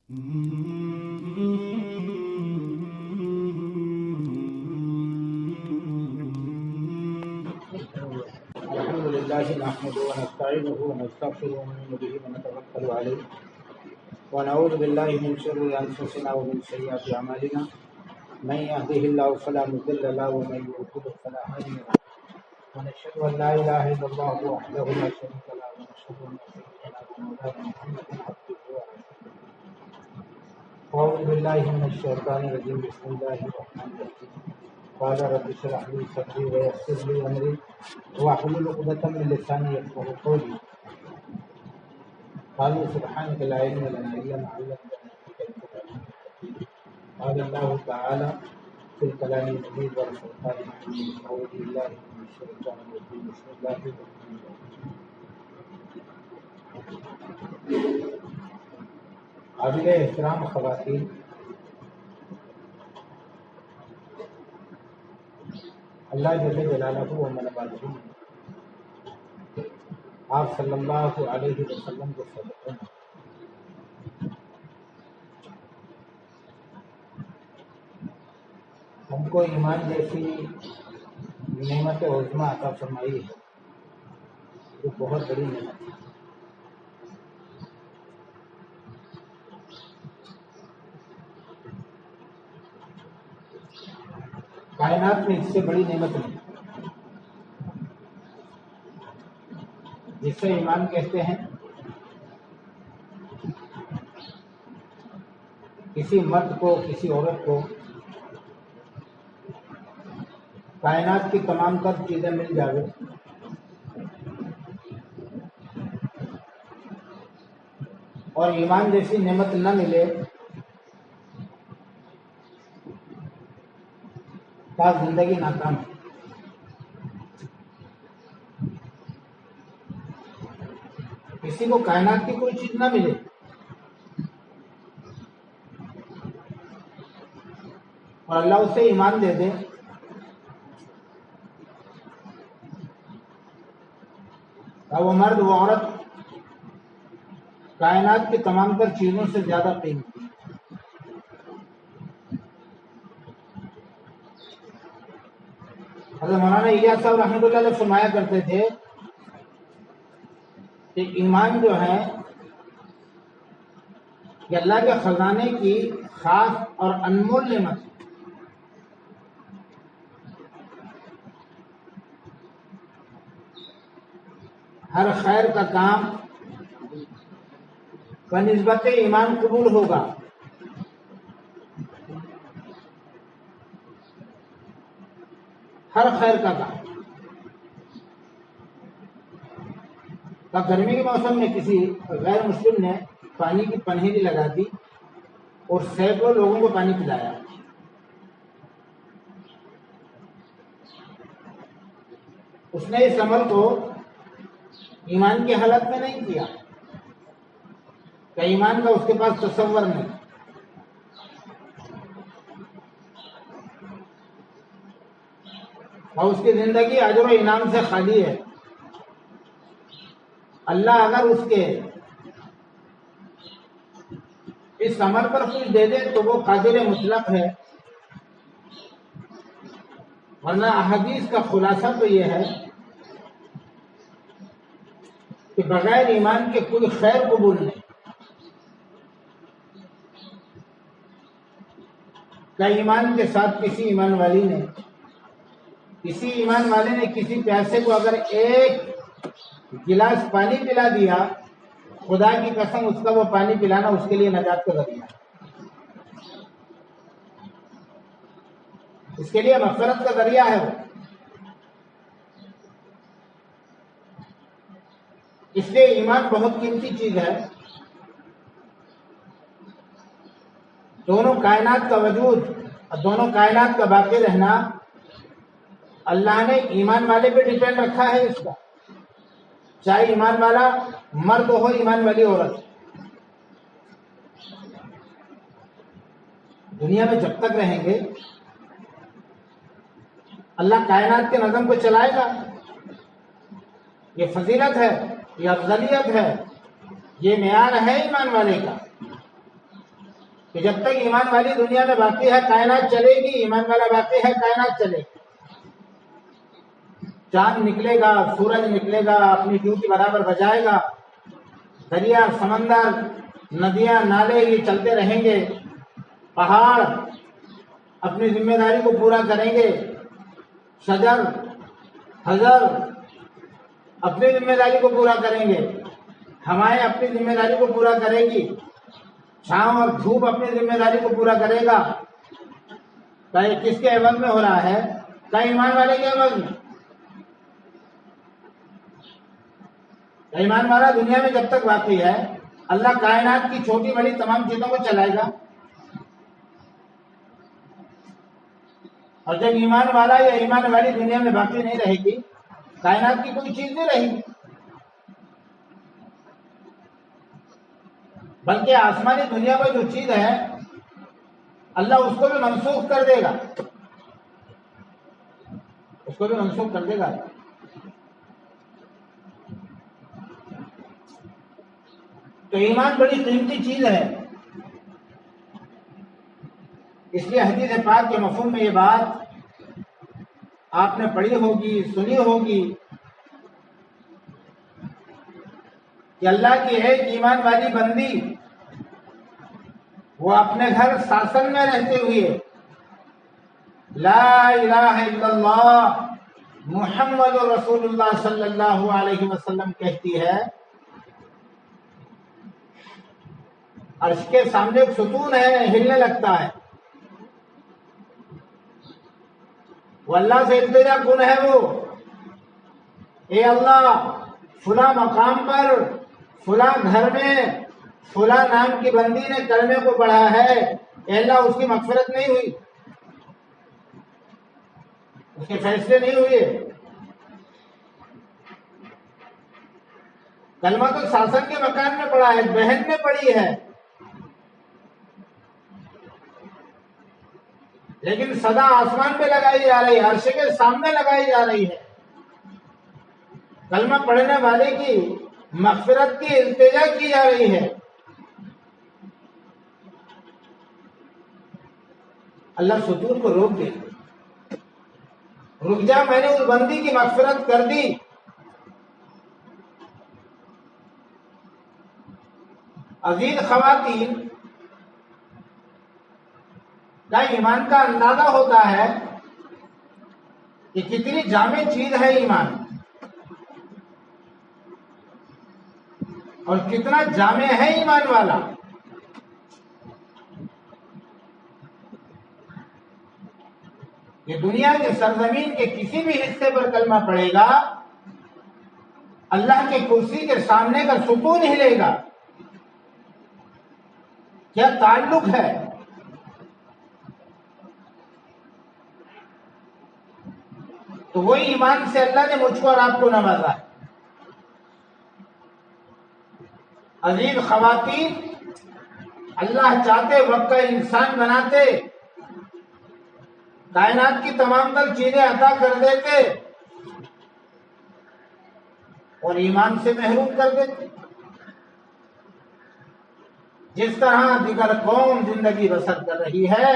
الحمد لله نحمده ونستعينه ونستغفره ونؤمن به ونتوكل عليه ونعوذ بالله من شرور انفسنا ومن سيئات اعمالنا من يهده الله فلا مضل له ومن يضلل فلا هادي له ونشهد ان لا اله الا الله وحده لا شريك له ونشهد ان سيدنا ومولانا محمدا عبده ورسوله. أعوذ بالله من الشيطان الرجيم. بسم الله الرحمن الرحيم. قال رب اشرح لي صدري ويسر لي امري واحلل عقدة من لساني يفقهوا قولي. قالوا سبحانك لا علم لنا الا ما علمتنا انك انت العليم الحكيم. قال الله تعالى في الكلام المجيد والفرقان الحميد. اعوذ بالله من الشيطان الرجيم. بسم الله الرحمن الرحيم. قابل احترام خواتین، اللہ جل جلالہ و منوالہ آپ صلی اللہ علیہ وسلم کے صدقے میں ہم کو ایمان جیسی نعمت عظمیٰ عطا فرمائی ہے، جو بہت بڑی نعمت ہے۔ کائنات میں اس سے بڑی نعمت نہیں، جسے ایمان کہتے ہیں۔ کسی مرد کو، کسی عورت کو کائنات کی تمام تر چیزیں مل جاوے اور ایمان جیسی نعمت نہ ملے تو زندگی ناکام ہے۔ کسی کو کائنات کی کوئی چیز نہ ملے اور اللہ اسے ایمان دے دے تو وہ مرد وہ عورت کائنات کی تمام تر چیزوں سے زیادہ قیمتی ہے۔ حضرت مولانا الیاس صاحب رحمۃ اللہ علیہ فرمایا کرتے تھے کہ ایمان جو ہے یہ اللہ کے خزانے کی خاص اور انمول نعمت ہے۔ ہر خیر کا کام بنسبت ایمان قبول ہوگا۔ ہر خیر کا کام۔ گرمی کے موسم میں کسی غیر مسلم نے پانی کی پنہیری لگا دی اور سینکڑوں لوگوں کو پانی پلایا۔ اس نے اس عمل کو ایمان کی حالت میں نہیں کیا کہ ایمان کا اس کے پاس تصور نہیں۔ اور اس کی زندگی اجر و انعام سے خالی ہے۔ اللہ اگر اس کے اس عمل پر کچھ دے دے تو وہ قادر مطلق ہے، ورنہ احادیث کا خلاصہ تو یہ ہے کہ بغیر ایمان کے کوئی خیر قبول نہیں۔ کہ ایمان کے ساتھ کسی ایمان والے نے کسی پیاسے کو اگر ایک گلاس پانی پلا دیا، خدا کی قسم اس کا وہ پانی پلانا اس کے لیے نجات کا ذریعہ، اس کے لیے مغفرت کا ذریعہ ہے وہ۔ اس لیے ایمان بہت قیمتی چیز ہے۔ دونوں کائنات کا وجود اور دونوں کائنات کا باقی رہنا اللہ نے ایمان والے پہ ڈیپینڈ رکھا ہے اس کا، چاہے ایمان والا مرد ہو، ایمان والی عورت۔ دنیا میں جب تک رہیں گے اللہ کائنات کے نظم کو چلائے گا۔ یہ فضیلت ہے، یہ افضلیت ہے، یہ معیار ہے ایمان والے کا کہ جب تک ایمان والی دنیا میں باقی ہے کائنات چلے گی، ایمان والا باقی ہے کائنات چلے گی۔ چاند نکلے گا، سورج نکلے گا، اپنی ڈیوٹی برابر بجائے گا، دریا، سمندر، ندیاں، نالے یہ چلتے رہیں گے، پہاڑ اپنی ذمہ داری کو پورا کریں گے، شجر، حجر اپنی ذمہ داری کو پورا کریں گے، ہوائیں اپنی ذمہ داری کو پورا کرے گی، چھاؤں اور دھوپ اپنی ذمہ داری کو پورا کرے گا۔ کیا یہ کس کے عوض میں ہو رہا ہے؟ کیا ایمان والے کے عوض میں؟ ایمان والا دنیا میں جب تک باقی ہے اللہ کائنات کی چھوٹی بڑی تمام چیزوں کو چلائے گا، اور جب ایمان والا یا ایمان والی دنیا میں باقی نہیں رہے گی کائنات کی کوئی چیز نہیں رہے گی، بلکہ آسمانی دنیا میں جو چیز ہے اللہ اس کو بھی منسوخ کر دے گا، اس کو بھی منسوخ کر دے گا۔ تو ایمان بڑی قیمتی چیز ہے، اس لیے حدیث پاک کے مفہوم میں یہ بات آپ نے پڑھی ہوگی، سنی ہوگی کہ اللہ کی ایک ایمان والی بندی وہ اپنے گھر ساسن میں رہتے ہوئے لا الہ الا اللہ محمد رسول اللہ صلی اللہ علیہ وسلم کہتی ہے، عرش کے سامنے ایک ستون ہے، ہلنے لگتا ہے، وہ اللہ سے التجا کن ہے، وہ اے اللہ فلاں مقام پر فلاں گھر میں فلاں نام کی بندی نے کلمے کو پڑھا ہے، اے اللہ اس کی مغفرت نہیں ہوئی، اس کے فیصلے نہیں ہوئے، کلمہ تو ساسن کے مکان میں پڑھا ہے، بہن میں پڑھی ہے، لیکن صدا آسمان پہ لگائی جا رہی ہے، عرش کے سامنے لگائی جا رہی ہے، کلمہ پڑھنے والے کی مغفرت کی التجا کی جا رہی ہے۔ اللہ ستون کو روک دے، رک جا، میں نے اس بندی کی مغفرت کر دی۔ عزیز خواتین کا ایمان کا اندازہ ہوتا ہے کہ کتنی جامع چیز ہے ایمان، اور کتنا جامع ہے ایمان والا۔ یہ دنیا کے سرزمین کے کسی بھی حصے پر کلمہ پڑے گا اللہ کے کرسی کے سامنے کا ستون ہلے گا۔ کیا تعلق ہے؟ تو وہی ایمان سے اللہ نے مجھ کو اور آپ کو نوازا ہے۔ عزیز خواتین، اللہ چاہتے وقت کا انسان بناتے، کائنات کی تمام تر چیزیں عطا کر دیتے اور ایمان سے محروم کر دیتے۔ جس طرح دیگر قوم زندگی بسر کر رہی ہے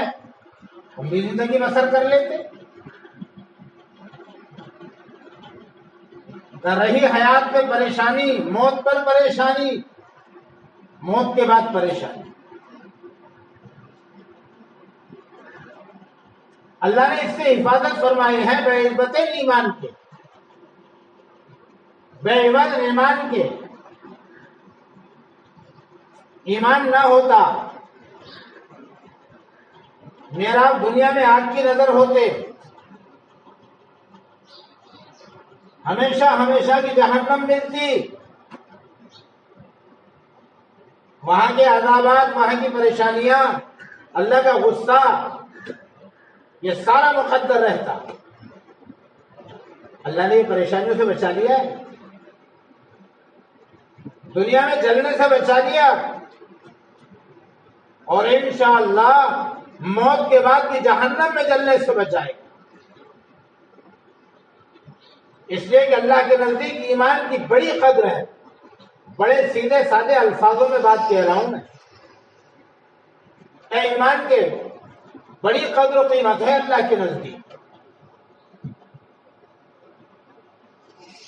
ہم بھی زندگی بسر کر لیتے، کر رہی حیات پہ پریشانی، موت پر پریشانی، موت کے بعد پریشانی۔ اللہ نے اس سے حفاظت فرمائی ہے بے عزت ایمان کے، بے عوض ایمان کے۔ ایمان نہ ہوتا میرا دنیا میں آگ کی نظر ہوتے، ہمیشہ ہمیشہ کی جہنم ملتی، وہاں کے عذابات، وہاں کی پریشانیاں، اللہ کا غصہ، یہ سارا مقدر رہتا۔ اللہ نے یہ پریشانیوں سے بچا لیا ہے، دنیا میں جلنے سے بچا لیا، اور انشاءاللہ موت کے بعد کی جہنم میں جلنے سے بچائے گا۔ اس لیے کہ اللہ کے نزدیک ایمان کی بڑی قدر ہے۔ بڑے سیدھے سادے الفاظوں میں بات کہہ رہا ہوں میں، اے ایمان کے بڑی قدر و قیمت ہے اللہ کے نزدیک۔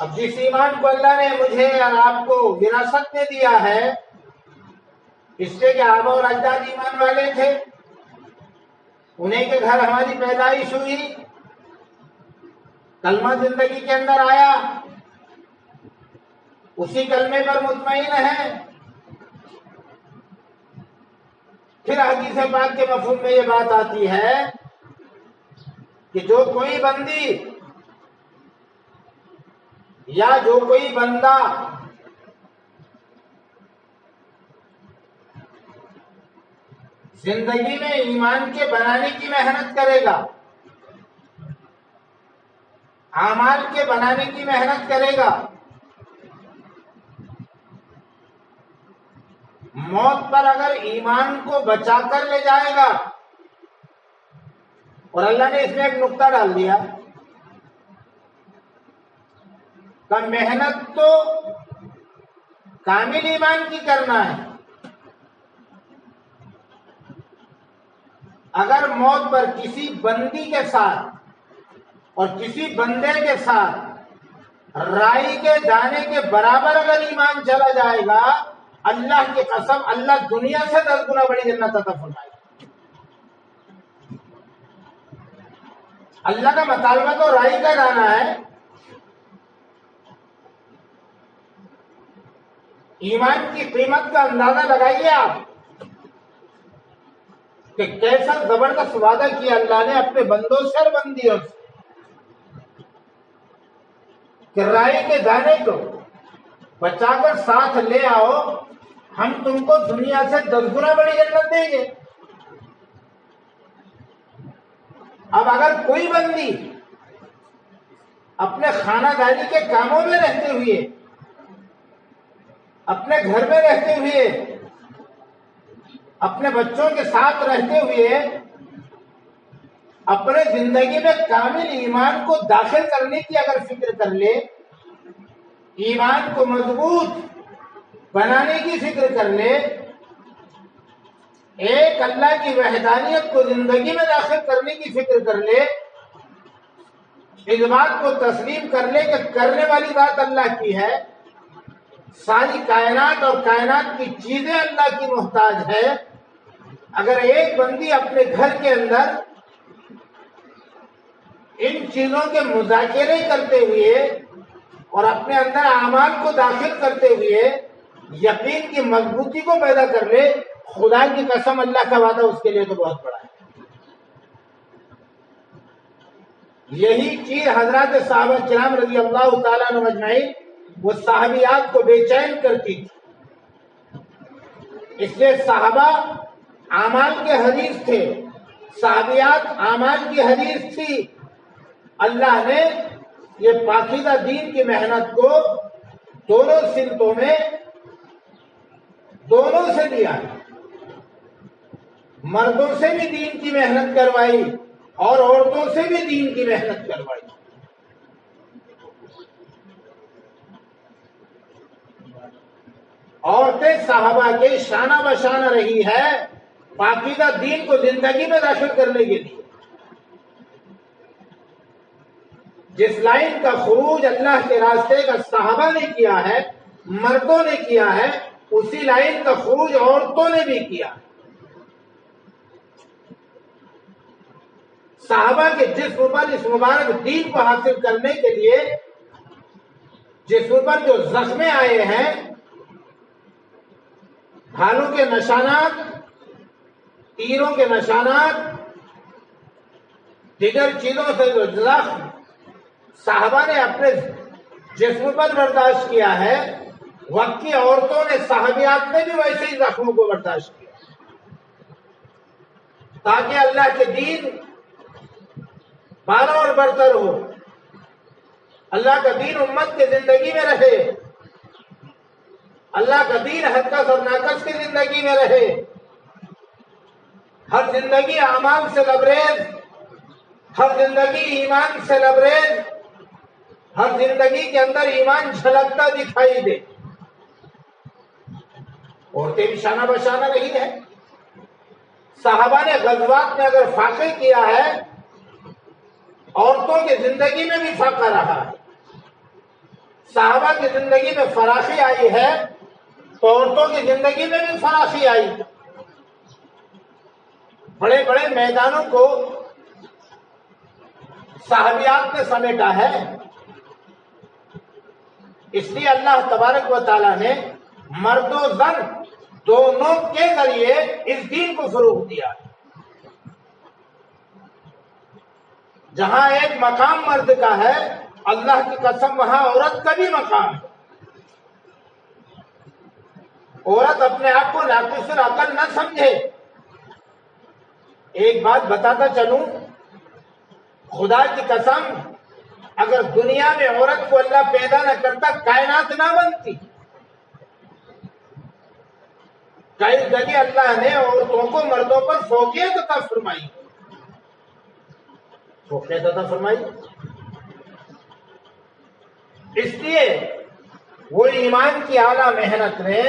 اب جس ایمان کو اللہ نے مجھے اور آپ کو وراثت میں دیا ہے، اس سے کہ آبا اور اجداد ایمان والے تھے، انہیں کے گھر ہماری پیدائش ہوئی، کلمہ زندگی کے اندر آیا، اسی کلمے پر مطمئن ہے، پھر حدیث پاک کے مفہوم میں یہ بات آتی ہے کہ جو کوئی بندی یا جو کوئی بندہ زندگی میں ایمان کے بنانے کی محنت کرے گا، اعمال کے بنانے کی محنت کرے گا، موت پر اگر ایمان کو بچا کر لے جائے گا، اور اللہ نے اس میں ایک نقطہ ڈال دیا کہ محنت تو کامل ایمان کی کرنا ہے، اگر موت پر کسی بندی کے ساتھ اور کسی بندے کے ساتھ رائی کے دانے کے برابر اگر ایمان چلا جائے گا، اللہ کی قسم اللہ دنیا سے 10 گنا بڑی جنت عطا فرمائے گا۔ اللہ کا مطالبہ تو رائی کا دانا ہے، ایمان کی قیمت کا اندازہ لگائیے آپ کہ کیسا زبردست وعدہ کیا اللہ نے اپنے بندوں سے اور بندیوں سے کہ رائی کے دانے کو بچا کر ساتھ لے آؤ، ہم تم کو دنیا سے 10 گنا بڑی جنت دیں گے۔ اب اگر کوئی بندی اپنے خانہ داری کے کاموں میں رہتے ہوئے، اپنے گھر میں رہتے ہوئے، اپنے بچوں کے ساتھ رہتے ہوئے اپنے زندگی میں کامل ایمان کو داخل کرنے کی اگر فکر کر لے، ایمان کو مضبوط بنانے کی فکر کر لے، ایک اللہ کی وحدانیت کو زندگی میں داخل کرنے کی فکر کر لے، اس بات کو تسلیم کر لے کہ کرنے والی بات اللہ کی ہے، ساری کائنات اور کائنات کی چیزیں اللہ کی محتاج ہے، اگر ایک بندی اپنے گھر کے اندر ان چیزوں کے مذاکرے کرتے ہوئے اور اپنے اندر اعمال کو داخل کرتے ہوئے یقین کی مضبوطی کو پیدا کر لے، خدا کی قسم اللہ کا وعدہ اس کے لیے تو بہت بڑا ہے۔ یہی چیز حضرات صحابہ کرام رضی اللہ تعالیٰ عنہ اجمعین وہ صحابیات کو بے چین کرتی تھی، اس لیے صحابہ اعمال کے حریص تھے، صحابیات اعمال کی حریص تھی۔ اللہ نے یہ پاکیزہ دین کی محنت کو دونوں سمتوں میں دونوں سے دیا، مردوں سے بھی دین کی محنت کروائی اور عورتوں سے بھی دین کی محنت کروائی۔ عورتیں صحابہ کے شانہ بشانہ رہی ہے پاکیزہ دین کو زندگی میں داخل کرنے کے لیے۔ جس لائن کا خروج اللہ کے راستے کا صحابہ نے کیا ہے، مردوں نے کیا ہے، اسی لائن کا خروج عورتوں نے بھی کیا۔ صحابہ کے جسم پر اس مبارک دین کو حاصل کرنے کے لیے جسم پر جو زخمیں آئے ہیں، ڈھالوں کے نشانات، تیروں کے نشانات، دیگر چیزوں سے جو زخم صحابہ نے اپنے جسم پر برداشت کیا ہے، وقت کی عورتوں نے صحابیات نے بھی ویسے ہی زخموں کو برداشت کیا، تاکہ اللہ کے دین بالا اور برتر ہو، اللہ کا دین امت کی زندگی میں رہے، اللہ کا دین حدث اور ناقص کی زندگی میں رہے، ہر زندگی اعمال سے لبریز، ہر زندگی ایمان سے لبریز، ہر زندگی کے اندر ایمان جھلکتا دکھائی دے۔ عورتیں بھی شانہ بشانہ رہی ہے، صحابہ نے غزوات میں اگر فاقے کیا ہے، عورتوں کی زندگی میں بھی فاقہ رہا ہے۔ صحابہ کی زندگی میں فراخی آئی ہے تو عورتوں کی زندگی میں بھی فراخی آئی۔ بڑے بڑے میدانوں کو صحابیات نے سمیٹا ہے۔ اس لیے اللہ تبارک و تعالیٰ نے مرد و زن دونوں کے ذریعے اس دین کو فروغ دیا۔ جہاں ایک مقام مرد کا ہے، اللہ کی قسم وہاں عورت کا بھی مقام ہے۔ عورت اپنے آپ کو ناقص العقل نہ سمجھے۔ ایک بات بتاتا چلوں، خدا کی قسم اگر دنیا میں عورت کو اللہ پیدا نہ کرتا کائنات نہ بنتی۔ کئی جگہ اللہ نے عورتوں کو مردوں پر فوقیت عطا فرمائی، فوقیت عطا فرمائی۔ اس لیے وہ ایمان کی اعلیٰ محنت نے،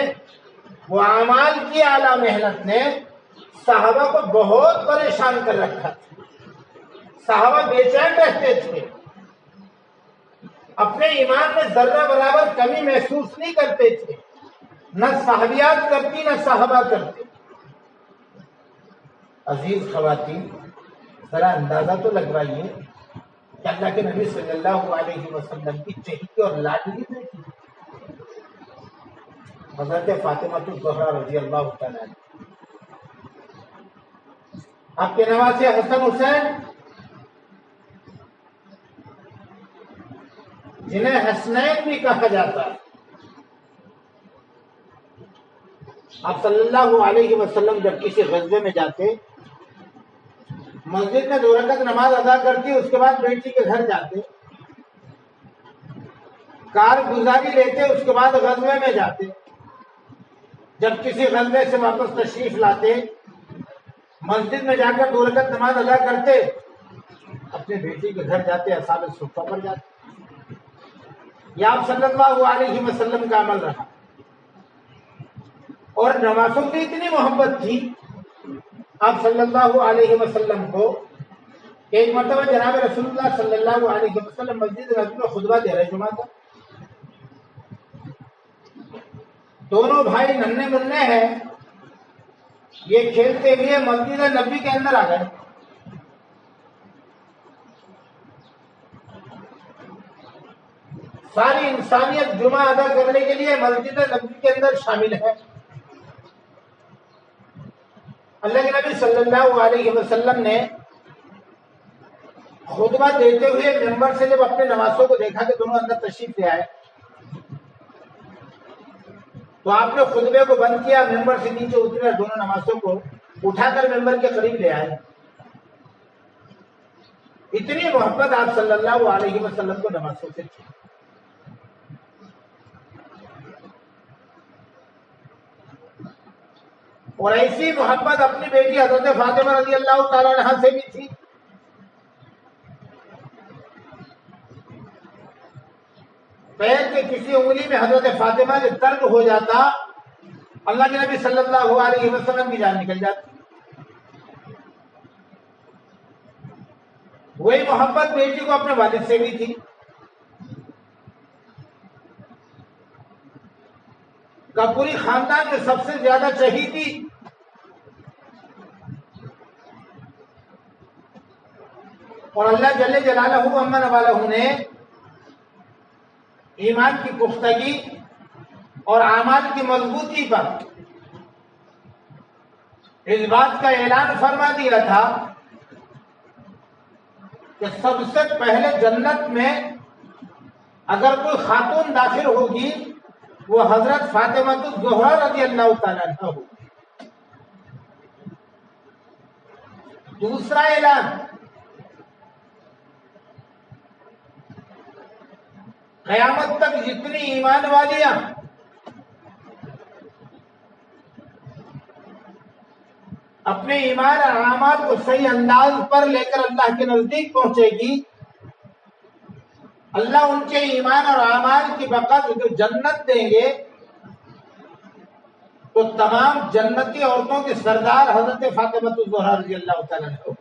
وہ اعمال کی اعلیٰ محنت نے صحابہ کو بہت پریشان کر رکھا تھا۔ صحابہ بے چین رہتے تھے، اپنے ایمان میں ذرہ برابر کمی محسوس نہیں کرتے تھے، نہ صحابیات کرتی نہ صحابہ کرتے۔ عزیز خواتین، ذرا اندازہ تو لگوائیے کہ اللہ کے نبی صلی اللہ علیہ وسلم کی چہیتی اور لاڈلی بیٹی حضرت فاطمہ الزہرا رضی اللہ تعالیٰ عنہ، آپ کے نواسے حسن حسین جنہیں حسنین بھی کہا جاتا ہے، آپ صلی اللہ علیہ وسلم جب کسی غزوے میں جاتے، مسجد میں 2 رکعت نماز ادا کرتی، اس کے بعد بیٹی کے گھر جاتے، کارگزاری لیتے، اس کے بعد غزوے میں جاتے۔ جب کسی غزوے سے واپس تشریف لاتے، مسجد میں جا کر 2 رکعت نماز ادا کرتے، اپنے بیٹی کے گھر جاتے، اصحاب صفہ پر جاتے۔ یہ آپ صلی اللہ علیہ وسلم کا عمل رہا۔ اور نمازوں کی اتنی محبت تھی آپ صلی اللہ علیہ وسلم کو، ایک مرتبہ جناب رسول اللہ صلی اللہ علیہ وسلم مسجد نبوی میں خطبہ دے رہے جمعہ کا۔ دونوں بھائی ننھے منھے ہیں، یہ کھیلتے ہوئے مسجد نبوی کے اندر آ گئے۔ ساری انسانیت جمعہ ادا کرنے کے لیے مسجد نبوی کے اندر شامل ہے۔ اللہ کے نبی صلی اللہ علیہ وسلم نے خطبہ دیتے ہوئے ممبر سے جب اپنے نواسوں کو دیکھا کہ دونوں اندر تشریف لے آئے، تو آپ نے خطبے کو بند کیا، ممبر سے نیچے اترے، دونوں نواسوں کو اٹھا کر ممبر کے قریب لے آئے۔ اتنی محبت آپ صلی اللہ علیہ وسلم کو نواسوں سے تھی۔ اور ایسی محبت اپنی بیٹی حضرت فاطمہ رضی اللہ تعالیٰ عنہا سے بھی تھی۔ پیر کے کسی انگلی میں حضرت فاطمہ کے درد ہو جاتا، اللہ کے نبی صلی اللہ علیہ وسلم کی جان نکل جاتی۔ وہی محبت بیٹی کو اپنے والد سے بھی تھی۔ پوری خاندان میں سب سے زیادہ چہیتی اور اللہ جل جلالہ امن والہ نے ایمان کی پختگی اور اعمال کی مضبوطی پر اس بات کا اعلان فرما دیا تھا کہ سب سے پہلے جنت میں اگر کوئی خاتون داخل ہوگی وہ حضرت فاطمہ الزہرا رضی اللہ تعالیٰ عنہ ہوگی۔ دوسرا اعلان، قیامت تک جتنی ایمان والیاں اپنے ایمان اور اعمال کو صحیح انداز پر لے کر اللہ کے نزدیک پہنچے گی، اللہ ان کے ایمان اور اعمال کی بقدر جو جنت دیں گے، تو تمام جنتی عورتوں کے سردار حضرت فاطمہ الزہرا رضی اللہ تعالیٰ عنہ.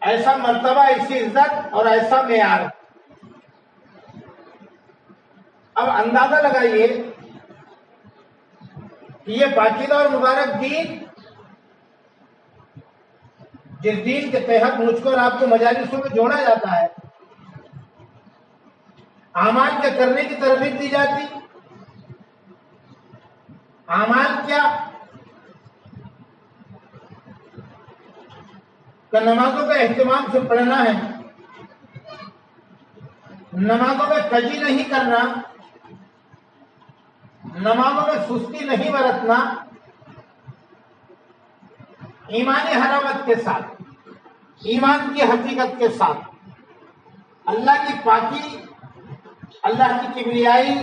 ایسا مرتبہ، ایسی عزت اور ایسا معیار. اب اندازہ لگائیے کہ یہ پاکیزہ اور مبارک دین، جس دین کے تحت مجھ کو اور آپ کو مجالسوں میں جوڑا جاتا ہے، اعمال کے کرنے کی ترغیب دی جاتی. اعمال کیا کہ نمازوں کا اہتمام سے پڑھنا ہے، نمازوں میں کجی نہیں کرنا، نمازوں میں سستی نہیں برتنا، ایمانی حلاوت کے ساتھ، ایمان کی حقیقت کے ساتھ، اللہ کی پاکی، اللہ کی کبریائی،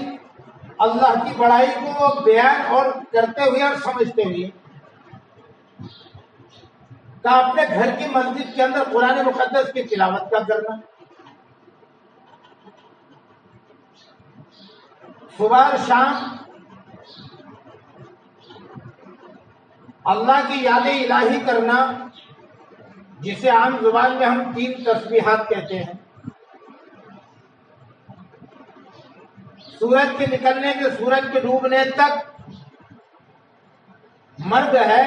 اللہ کی بڑائی کو بیان اور کرتے ہوئے اور سمجھتے ہوئے کہ اپنے گھر کی مسجد کے اندر قرآن مقدس کی تلاوت کا کرنا، صبح اور شام اللہ کی یاد الہی کرنا، جسے عام زبان میں ہم 3 تسبیحات کہتے ہیں. سورج کے نکلنے سے سورج کے ڈوبنے تک مرد ہے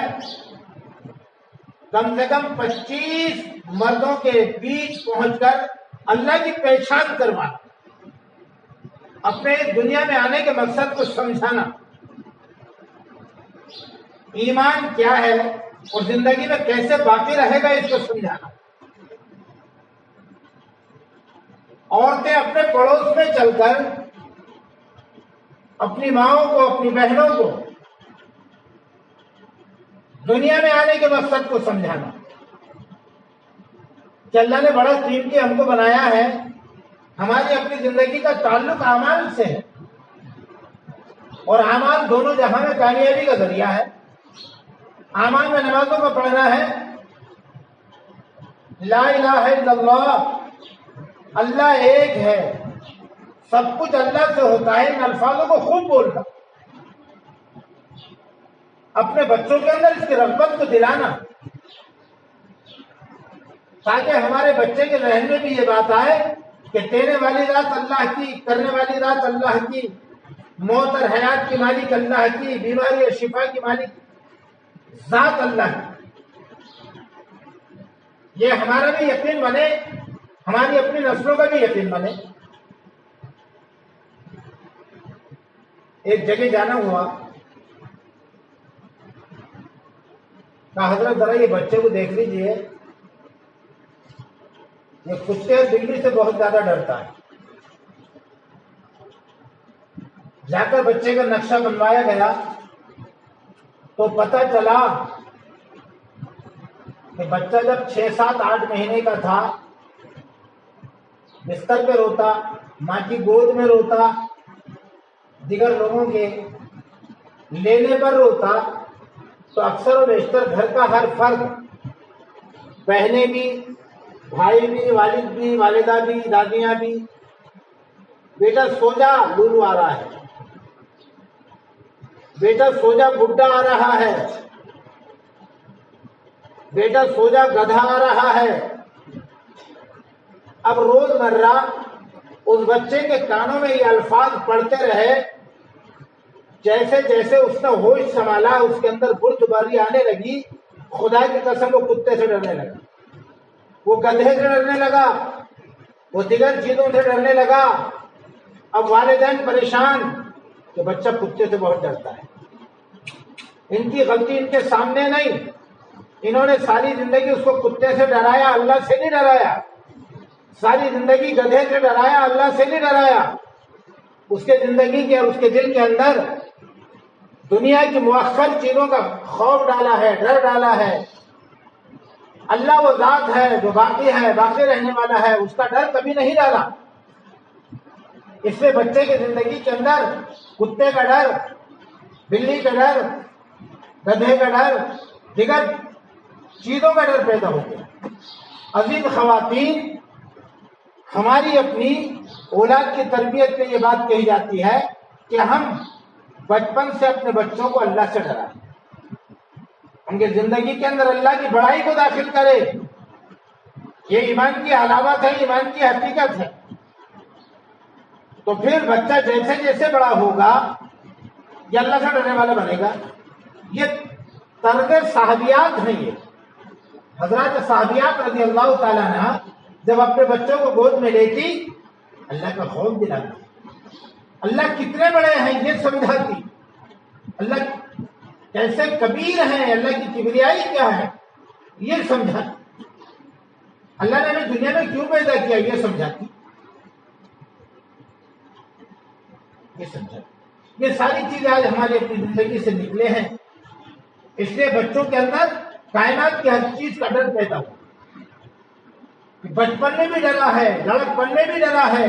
کم سے کم 25 مردوں کے بیچ پہنچ کر اللہ کی پہچان کروانا، اپنے دنیا میں آنے کے مقصد کو سمجھانا، ایمان کیا ہے اور زندگی میں کیسے باقی رہے گا اس کو سمجھانا. عورتیں اپنے پڑوس میں چل کر اپنی ماؤں کو، اپنی بہنوں کو دنیا میں آنے کے مقصد کو سمجھانا کہ اللہ نے بڑا قیمتی ہم کو بنایا ہے، ہماری اپنی زندگی کا تعلق اعمال سے ہے، اور اعمال دونوں جہاں میں کامیابی کا ذریعہ ہے. اعمال میں نمازوں کو پڑھنا ہے، لا الہ الا اللہ، اللہ ایک ہے، سب کچھ اللہ سے ہوتا ہے. ان الفاظوں کو خوب بولنا، اپنے بچوں کے اندر اس کی رغبت کو دلانا، تاکہ ہمارے بچے کے ذہن میں بھی یہ بات آئے کہ دینے والی ذات اللہ کی، کرنے والی ذات اللہ کی، موت اور حیات کی مالک اللہ کی، بیماری اور شفا کی مالک ذات اللہ کی. یہ ہمارا بھی یقین بنے، ہماری اپنی نسلوں کا بھی یقین بنے. ایک جگہ جانا ہوا، کہا حضرت ذرا یہ بچے کو دیکھ لیجئے، یہ کتے اور بلی سے بہت زیادہ ڈرتا ہے. جا کر بچے کا نقشہ بنوایا گیا تو پتہ چلا کہ بچہ جب 6-7-8 مہینے کا تھا، بستر پہ روتا، ماں کی گود میں روتا، دیگر لوگوں کے لینے پر روتا، تو اکثر و بیشتر گھر کا ہر فرد، بہنیں بھی، بھائی بھی، والد بھی، والدہ بھی، دادیاں بھی، بیٹا سو جا لولو آ رہا ہے، بیٹا سو جا بڈھا آ رہا ہے، بیٹا سو جا گدھا آ رہا ہے. اب روز مرہ اس بچے کے کانوں میں یہ الفاظ پڑھتے رہے. جیسے جیسے اس نے ہوش سنبھالا، اس کے اندر بردباری آنے لگی. خدا کی قسم وہ کتے سے ڈرنے لگا، وہ گدھے سے ڈرنے لگا، وہ دیگر چیزوں سے ڈرنے لگا. اب والدین پریشان کہ بچہ کتے سے بہت ڈرتا ہے. ان کی غلطی ان کے سامنے نہیں، انہوں نے ساری زندگی اس کو کتے سے ڈرایا، اللہ سے نہیں ڈرایا. ساری زندگی گدھے سے ڈرایا، اللہ سے نہیں ڈرایا. اس کے زندگی کے اور اس کے دل کے اندر دنیا کی مؤخر چیزوں کا خوف ڈالا ہے، ڈر ڈالا ہے. اللہ وہ ذات ہے جو باقی ہے، باقی رہنے والا ہے، اس کا ڈر کبھی نہیں ڈالا. اس لیے بچے کی زندگی کے اندر کتے کا ڈر، بلی کا ڈر، گدھے کا ڈر، دیگر چیزوں کا ڈر پیدا ہو گیا. عزیز خواتین، ہماری اپنی اولاد کی تربیت میں یہ بات کہی جاتی ہے کہ ہم بچپن سے اپنے بچوں کو اللہ سے ڈرائیں، ان کی زندگی کے اندر اللہ کی بڑائی کو داخل کرے. یہ ایمان کی علامت ہے، ایمان کی حقیقت ہے. تو پھر بچہ جیسے جیسے بڑا ہوگا یہ اللہ سے ڈرنے والا بنے گا. یہ طرز صحابیات ہیں. یہ حضرات صحابیات رضی اللہ تعالیٰ عنہ جب اپنے بچوں کو گود میں لیتی اللہ کا خوف دلاتی، اللہ کتنے بڑے ہیں یہ سمجھاتی، اللہ کیسے کبیر ہیں، اللہ کی کبریائی کیا ہے یہ سمجھاتی، اللہ نے ہمیں دنیا میں کیوں پیدا کیا یہ سمجھاتی، یہ سمجھاتی. یہ ساری چیزیں آج ہماری اپنی زندگی سے نکلے ہیں. اس لیے بچوں کے اندر کائنات کی ہر چیز کا ڈر پیدا ہوا. بچپن میں بھی ڈرا ہے، لڑکپن میں بھی ڈرا ہے،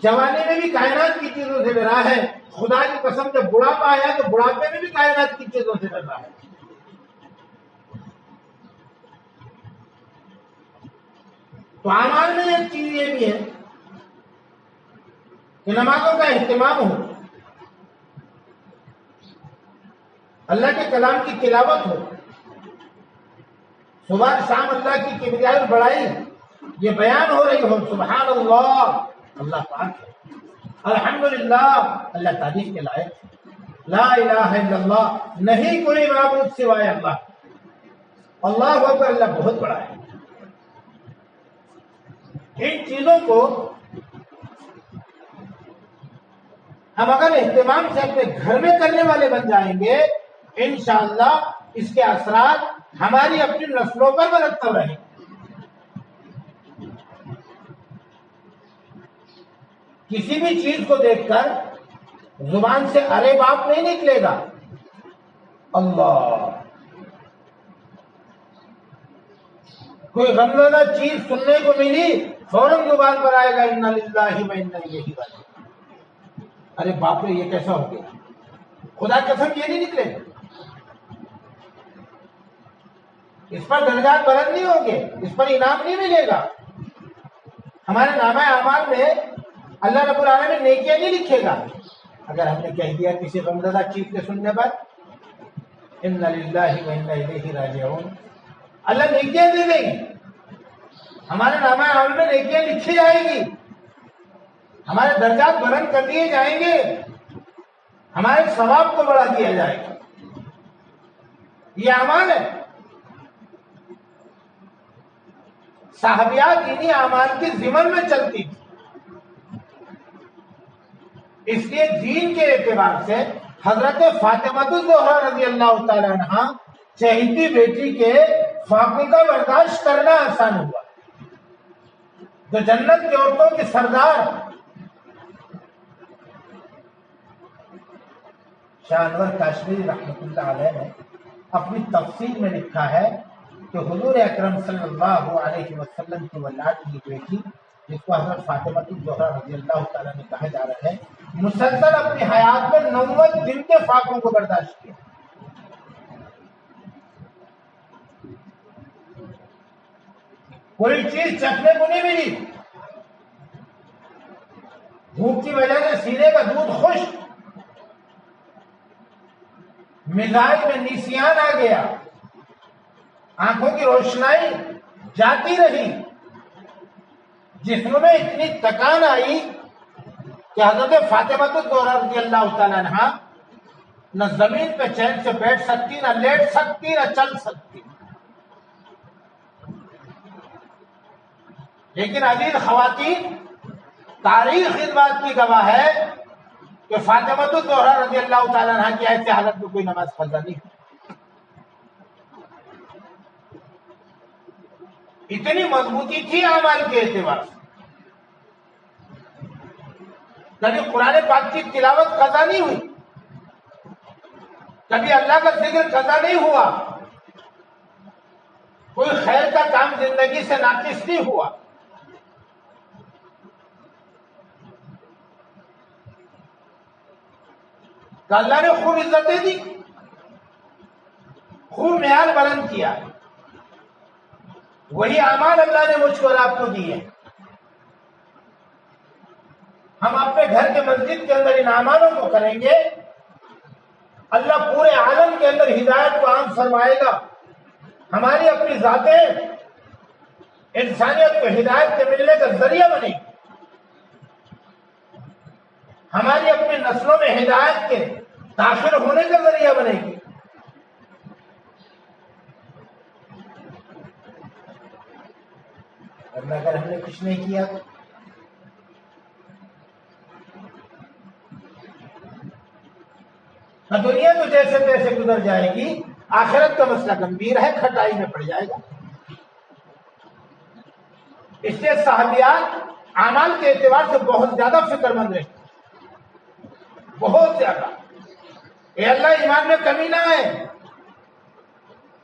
جوانی میں بھی کائنات کی چیزوں سے ڈرا ہے. خدا کی قسم جب بڑھاپا آیا تو بڑھاپے میں بھی کائنات کی چیزوں سے ڈرا ہے. تو اعمال میں ایک چیز یہ بھی ہے کہ نمازوں کا اہتمام ہو، اللہ کے کلام کی تلاوت ہو، صبح شام اللہ کی کبریائی اور بڑائی یہ بیان ہو رہی ہو. سبحان اللہ، اللہ پاک ہے. الحمدللہ، اللہ تعریف کے لائق ہے. لا الہ الا اللہ، نہیں کوئی معبود سوائے اللہ. اللہ اکبر، اللہ بہت بڑا ہے. ان چیزوں کو ہم اگر اہتمام سے اپنے گھر میں کرنے والے بن جائیں گے انشاءاللہ اس کے اثرات ہماری اپنی نسلوں پر مرتب رہیں. کسی بھی چیز کو دیکھ کر زبان سے ارے باپ نہیں نکلے گا. اللہ، کوئی غمزدہ چیز سننے کو ملی فوراً زبان پر آئے گا انا للہ و انا الیہ راجعون. ارے باپ رے یہ کیسا ہو گیا؟ خدا قسم یہ نہیں نکلے گا. اس پر درجات بلند نہیں ہوں گے، اس پر انعام نہیں ملے گا. ہمارے نامہ اعمال میں اللہ رب العالمین نیکیاں نہیں لکھے گا. اگر ہم نے کہہ دیا کسی غمزدہ چیز کے سننے پر انا للہ و انا الیہ راجعون، اللہ نیکیاں دے دیں گی. ہمارے نامہ اعمال میں نیکیاں لکھی جائیں گی، ہمارے درجات بلند کر دیے جائیں گے، ہمارے ثواب کو بڑھا دیا جائے گا. یہ اعمال ہے. صحابیات انہی اعمال کی ضمن میں چلتی تھی. اس لیے دین کے اعتبار سے حضرت فاطمہ الزہرا رضی اللہ تعالی عنہ چہیتی بیٹی کے فاقے کا برداشت کرنا آسان ہوا. جو جنت کی عورتوں کی سردار شاہ انور کاشمیری رحمۃ اللہ علیہ نے اپنی تفسیر میں لکھا ہے کہ حضور اکرم صلی اللہ علیہ وسلم کی ولاد کی بیٹی جس کو حضرت فاطمہ الزہرا رضی اللہ تعالیٰ نے کہا جا رہا ہے مسلسل اپنی حیات میں 90 دن کے فاقوں کو برداشت کیا. کوئی چیز چکھنے کو نہیں ملی، بھوک کی وجہ سے سینے کا دودھ خشک، مزاج میں نسیان آ گیا، آنکھوں کی روشنائی جاتی رہی، جسم میں اتنی تکان آئی کہ حضرت فاطمہ الزہرا رضی اللہ تعالیٰ عنہ نہ زمین پہ چین سے بیٹھ سکتی، نہ لیٹ سکتی، نہ چل سکتی. لیکن عزیز خواتین، تاریخ اس بات کی گواہ ہے کہ فاطمہ الزہرا رضی اللہ تعالیٰ عنہ کی ایسی حالت میں کوئی نماز قضا نہیں ہوئی. اتنی مضبوطی تھی اعمال کے اعتبار سے. کبھی قرآن پاک کی تلاوت قضا نہیں ہوئی، کبھی اللہ کا ذکر قضا نہیں ہوا، کوئی خیر کا کام زندگی سے ناقص نہیں ہوا. کہ اللہ نے خوب عزتیں دی، خوب معیار بلند کیا. وہی اعمال اللہ نے مجھ کو اور آپ کو دیے. ہم اپنے گھر کے مسجد کے اندر ان اعمالوں کو کریں گے، اللہ پورے عالم کے اندر ہدایت کو عام فرمائے گا. ہماری اپنی ذاتیں انسانیت کو ہدایت کے ملنے کا ذریعہ بنے گی، ہماری اپنی نسلوں میں ہدایت کے داخل ہونے کا ذریعہ بنے گی. ورنہ اگر ہم نے کچھ نہیں کیا تو دنیا تو جیسے تیسے گزر جائے گی، آخرت کا مسئلہ گمبھیر ہے، کھٹائی میں پڑ جائے گا. اس لیے صحابیات اعمال کے اعتبار سے بہت زیادہ فکر مند رہے، بہت زیادہ. اے اللہ ایمان میں کمی نہ آئے،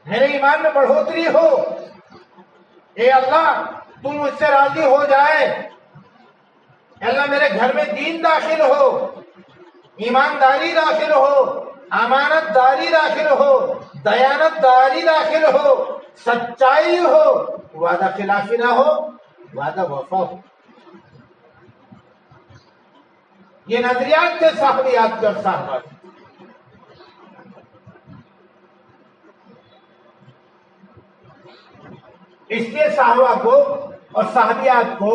میرے ایمان میں بڑھوتری ہو. اے اللہ تم مجھ سے راضی ہو جائے. اے اللہ میرے گھر میں دین داخل ہو، ایمانداری داخل ہو، امانت داری داخل ہو، دیانت داری داخل ہو، سچائی ہو، وعدہ خلافی نہ ہو، وعدہ وفا ہو. یہ نظریات تھے صحابیات کے اور صحابات. اس لیے صحابہ کو اور صحابیات کو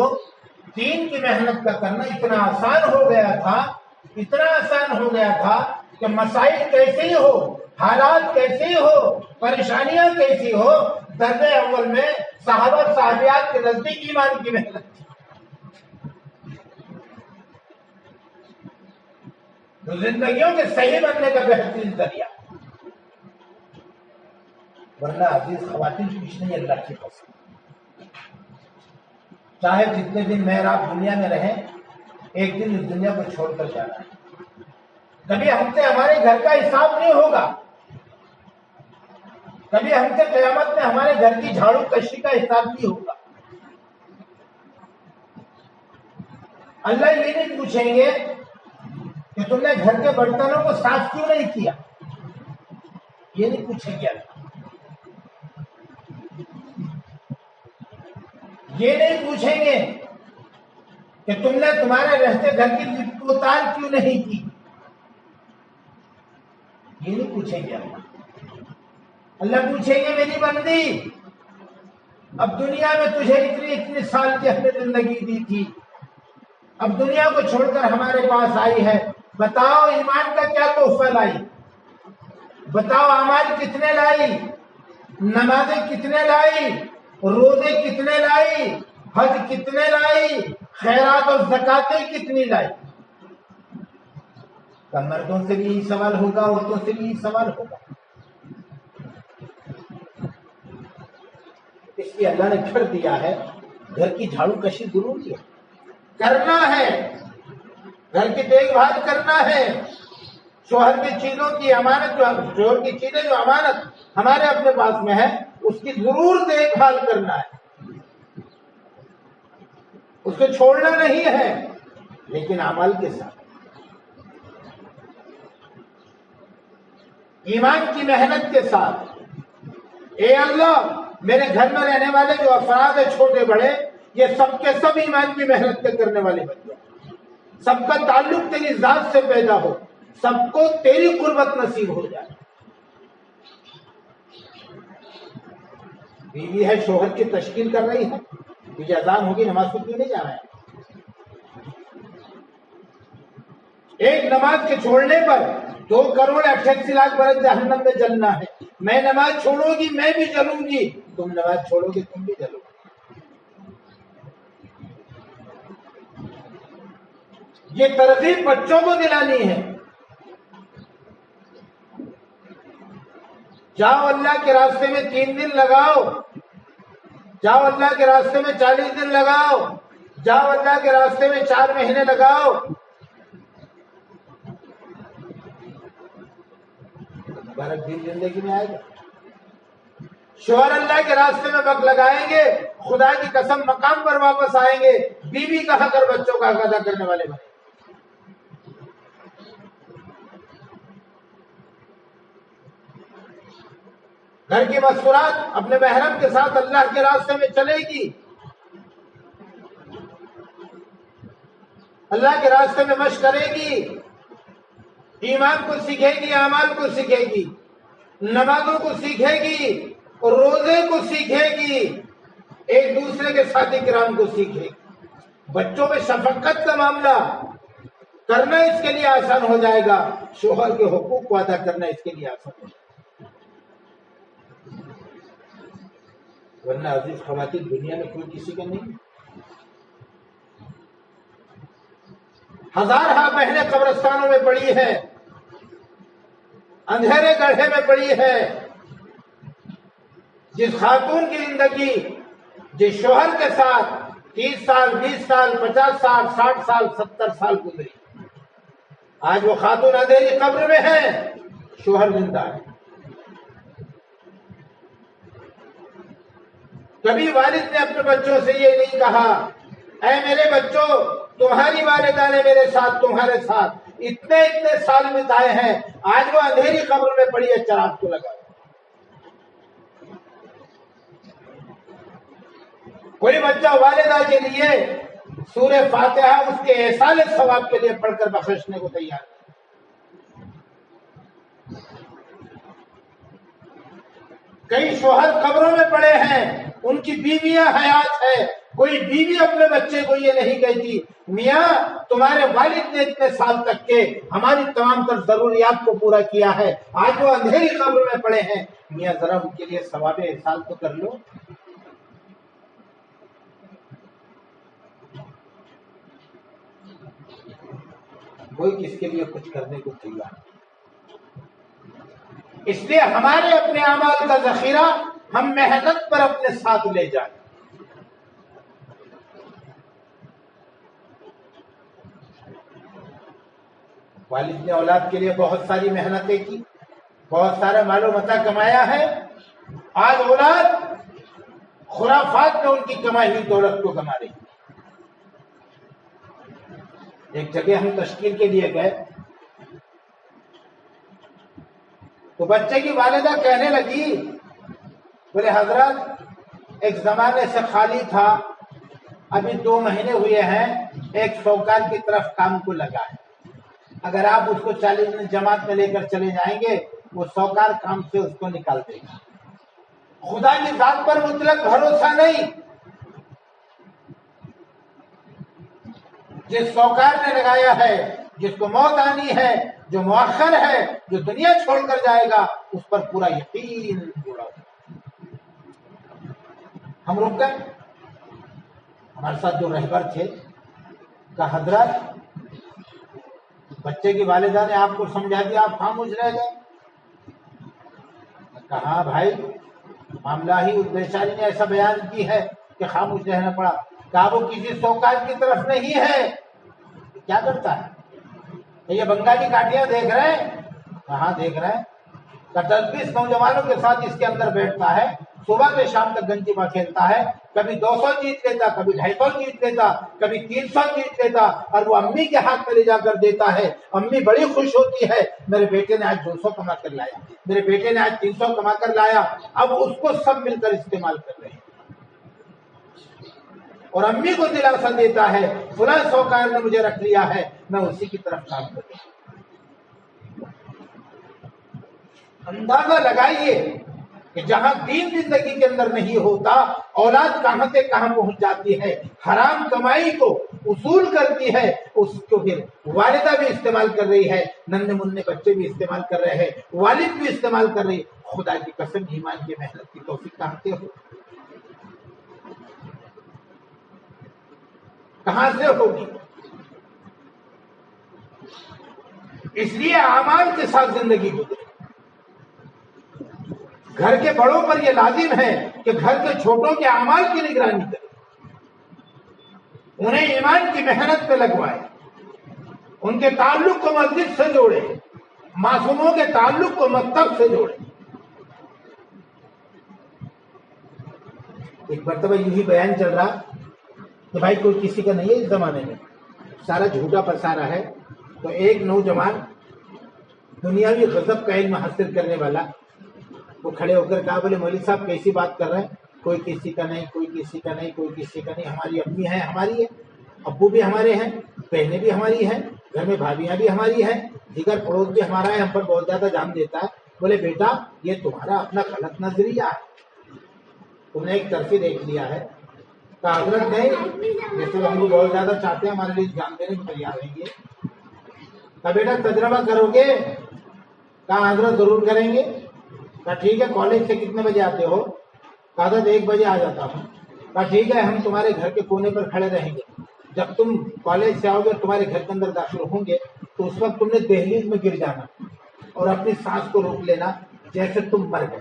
دین کی محنت کا کرنا اتنا آسان ہو گیا تھا، اتنا آسان ہو گیا تھا کہ مسائل کیسے ہی ہو، حالات کیسے ہی ہو، پریشانیاں کیسی ہو، درجہ اول میں صحابہ صحابیات کے نزدیک ایمان کی محنت تھی. تو زندگیوں کے صحیح بننے کا بہترین ذریعہ. ورنہ عزیز خواتین کچھ نہیں اللہ کی پسند. چاہے جتنے دن میں آپ دنیا میں رہیں، ایک دن اس دنیا کو چھوڑ کر جانا ہے. کبھی ہم سے ہمارے گھر کا حساب نہیں ہوگا، کبھی ہم سے قیامت میں ہمارے گھر کی جھاڑو کشی کا حساب نہیں ہوگا. اللہ یہ نہیں پوچھیں گے کہ تم نے گھر کے برتنوں کو صاف کیوں نہیں کیا، یہ نہیں پوچھیں گے. اللہ یہ نہیں پوچھیں گے کہ تم نے تمہارے رہتے گھر کی لپ اتار کیوں نہیں کی، یہ نہیں پوچھیں گے. اللہ پوچھیں گے میری بندی اب دنیا میں تجھے اتنی سال کی ہم نے زندگی دی تھی، اب دنیا کو چھوڑ کر ہمارے پاس آئی ہے، بتاؤ ایمان کا کیا تحفہ لائی، بتاؤ اعمال کتنے لائی، نمازیں کتنے لائی، روزے کتنے لائی، حج کتنے لائی، خیرات اور زکاتیں کتنی لائی. مردوں سے بھی یہی سوال ہوگا، عورتوں سے بھی یہی سوال ہوگا. اس لیے اللہ نے کر دیا ہے گھر کی جھاڑو کشی ضروری ہے، کرنا ہے، گھر کی دیکھ بھال کرنا ہے. شوہر کی چیزوں کی امانت، شوہر کی چیزیں جو امانت ہمارے اپنے پاس میں ہے اس کی ضرور دیکھ بھال کرنا ہے، اس کو چھوڑنا نہیں ہے، لیکن عمل کے ساتھ ایمان کی محنت کے ساتھ. اے اللہ میرے گھر میں رہنے والے جو افراد ہیں چھوٹے بڑے، یہ سب کے سب ایمان کی محنت کے کرنے والے بن جائیں، سب کا تعلق تیری ذات سے پیدا ہو، سب کو تیری قربت نصیب ہو جائے. بیوی ہے شوہر کی تشکیل کر رہی ہے، تجھے اذان ہوگی نماز کو کیوں نہیں جا رہا ہے؟ ایک نماز کے چھوڑنے پر 2,88,00,000 برس جہنم میں جلنا ہے. میں نماز چھوڑوں گی میں بھی جلوں گی، تم نماز چھوڑو گے تم بھی جلو گے. یہ ترغیب بچوں کو دلانی ہے. جاؤ اللہ کے راستے میں 3 دن لگاؤ، جاؤ اللہ کے راستے میں 40 دن لگاؤ، جاؤ اللہ کے راستے میں 4 مہینے لگاؤ. برکت دن زندگی میں آئے گا. شوہر اللہ کے راستے میں وقت لگائیں گے، خدا کی قسم مقام پر واپس آئیں گے، بیوی کا حق اور بچوں کا حق ادا کرنے والے بنے. گھر کی مستورات اپنے محرم کے ساتھ اللہ کے راستے میں چلے گی. اللہ کے راستے میں مشق کرے گی، ایمان کو سیکھے گی، اعمال کو سیکھے گی، نمازوں کو سیکھے گی اور روزے کو سیکھے گی، ایک دوسرے کے ساتھی کرام کو سیکھے گی، بچوں میں شفقت کا معاملہ کرنا اس کے لیے آسان ہو جائے گا، شوہر کے حقوق کو ادا کرنا اس کے لیے آسان ہو جائے گا۔ ورنہ عزیز خواتین دنیا میں کوئی کسی کا نہیں، ہزارہ بہنیں قبرستانوں میں پڑی ہے، اندھیرے گڑھے میں پڑی ہے، جس خاتون کی زندگی جس شوہر کے ساتھ 30 سال 20 سال 50 سال 60 سال 70 سال گزری، آج وہ خاتون اندھیری قبر میں ہے، شوہر زندہ ہے۔ کبھی والد نے اپنے بچوں سے یہ نہیں کہا اے میرے بچوں تمہاری والدہ نے میرے ساتھ تمہارے ساتھ اتنے سال بتائے ہیں، آج وہ اندھیری قبر میں پڑی ہے، چراغ کو لگا۔ کوئی بچہ والدہ کے لیے سورہ فاتحہ اس کے احسان ثواب کے لیے پڑھ کر بخشنے کو تیار ہے۔ کئی شوہر قبروں میں پڑے ہیں، ان کی بیویاں حیات ہے، کوئی بیوی اپنے بچے کو یہ نہیں کہتی میاں تمہارے والد نے اتنے سال تک کے ہماری تمام تر ضروریات کو پورا کیا ہے، آج وہ اندھیری قبر میں پڑے ہیں، میاں ذرا ان کے لیے ثواب احسان تو کر لو۔ کوئی کس کے لیے کچھ کرنے کو تیار نہیں۔ اس لیے ہمارے اپنے اعمال کا ذخیرہ ہم محنت پر اپنے ساتھ لے جائیں۔ والد نے اولاد کے لیے بہت ساری محنتیں کی، بہت سارا مال و متاع کمایا ہے، آج اولاد خرافات میں ان کی کمائی ہوئی دولت کو کما رہی ہے۔ ایک جگہ ہم تشکیل کے لیے گئے تو بچے کی والدہ کہنے لگی بولے حضرت ایک زمانے سے خالی تھا، ابھی 2 مہینے ہوئے ہیں، ایک شوکار کی طرف کام کو لگا ہے، اگر آپ اس کو 40 دن جماعت میں لے کر چلے جائیں گے وہ شوکار کام سے اس کو نکال دے گا۔ خدا کی ذات پر مطلق بھروسہ نہیں، جس شوکار نے لگایا ہے، جس کو موت آنی ہے، جو مؤخر ہے، جو دنیا چھوڑ کر جائے گا، اس پر پورا یقین جڑا ہوا۔ ہم رک گئے، ہمارے ساتھ جو رہبر تھے کہا حضرت بچے کی والدہ نے آپ کو سمجھا دیا، آپ خاموش رہ گئے؟ کہا بھائی معاملہ ہی اس بیچاری نے ایسا بیان کی ہے کہ خاموش رہنا پڑا۔ کہا وہ کسی شوکار کی طرف نہیں ہے، کیا کرتا ہے؟ یہ بنگالی کاٹیاں دیکھ رہے ہیں؟ کہاں دیکھ رہے ہیں؟ 10-20 نوجوانوں کے ساتھ اس کے اندر بیٹھتا ہے، صبح سے شام تک گنجیبا کھیلتا ہے، کبھی 200 جیت لیتا، کبھی 250 جیت لیتا، کبھی 300 جیت لیتا، اور وہ امی کے ہاتھ میں لے جا کر دیتا ہے۔ امی بڑی خوش ہوتی ہے، میرے بیٹے نے آج 200 کما کر لایا، میرے بیٹے نے آج 300 کما کر لایا۔ اب اس کو سب مل کر استعمال کر رہے ہیں، اور امی کو دلاسا دیتا ہے فلاں شوکار نے مجھے رکھ لیا ہے، میں اسی کی طرف کام کرتا ہوں۔ اندازہ لگائیے کہ جہاں دین زندگی کے اندر نہیں ہوتا، اولاد کہاں سے کہاں پہنچ جاتی ہے، حرام کمائی کو اصول کرتی ہے، اس کو پھر والدہ بھی استعمال کر رہی ہے، ننھے منھے بچے بھی استعمال کر رہے ہیں، والد بھی استعمال کر رہی ہے۔ خدا کی قسم ایمان کی محنت کی توفیق کہاں سے ہو، کہاں سے ہوگی؟ اس لیے اعمال کے ساتھ زندگی گزرے۔ گھر کے بڑوں پر یہ لازم ہے کہ گھر کے چھوٹوں کے اعمال کی نگرانی کرے، انہیں ایمان کی محنت پہ لگوائے، ان کے تعلق کو مسجد سے جوڑے، معصوموں کے تعلق کو مکتب سے جوڑے۔ ایک مرتبہ یوں ہی بیان چل رہا کہ بھائی کوئی کسی کا نہیں ہے اس زمانے میں، سارا جھوٹا پسارا ہے، تو ایک نوجوان دنیاوی غضب کا علم حاصل کرنے والا وہ کھڑے ہو کر کہا بولے مولوی صاحب کیسی بات کر رہے ہیں، کوئی کسی کا نہیں، کوئی کسی کا نہیں، کوئی کسی کا نہیں، ہماری امی ہے ہماری ہے۔ ابو بھی ہمارے ہیں، بہنیں بھی ہماری ہیں، گھر میں بھابیاں بھی ہماری ہیں، دیگر پڑوس بھی ہمارا ہے، ہم پر بہت زیادہ جان دیتا ہے. بولے بیٹا یہ تمہارا اپنا غلط نظریہ ہے، تم نے ایک طرفی دیکھ لیا ہے. کہا حضرت نہیں، جیسے ہم کو بہت زیادہ چاہتے ہیں، ہمارے لیے جان دینے کو تیار رہیں گے. کہا بیٹا تجربہ کرو گے؟ کہا حضرت ضرور کریں گے. کہا ٹھیک ہے، کالج سے کتنے بجے آتے ہو؟ کہا حضرت 1 بجے آ جاتا ہوں. کہا ٹھیک ہے، ہم تمہارے گھر کے کونے پر کھڑے رہیں گے. جب تم کالج سے آؤ گے تمہارے گھر کے اندر داخل ہوں گے تو اس وقت تم نے دہلیز میں گر جانا اور اپنی سانس کو روک لینا جیسے تم مر گئے.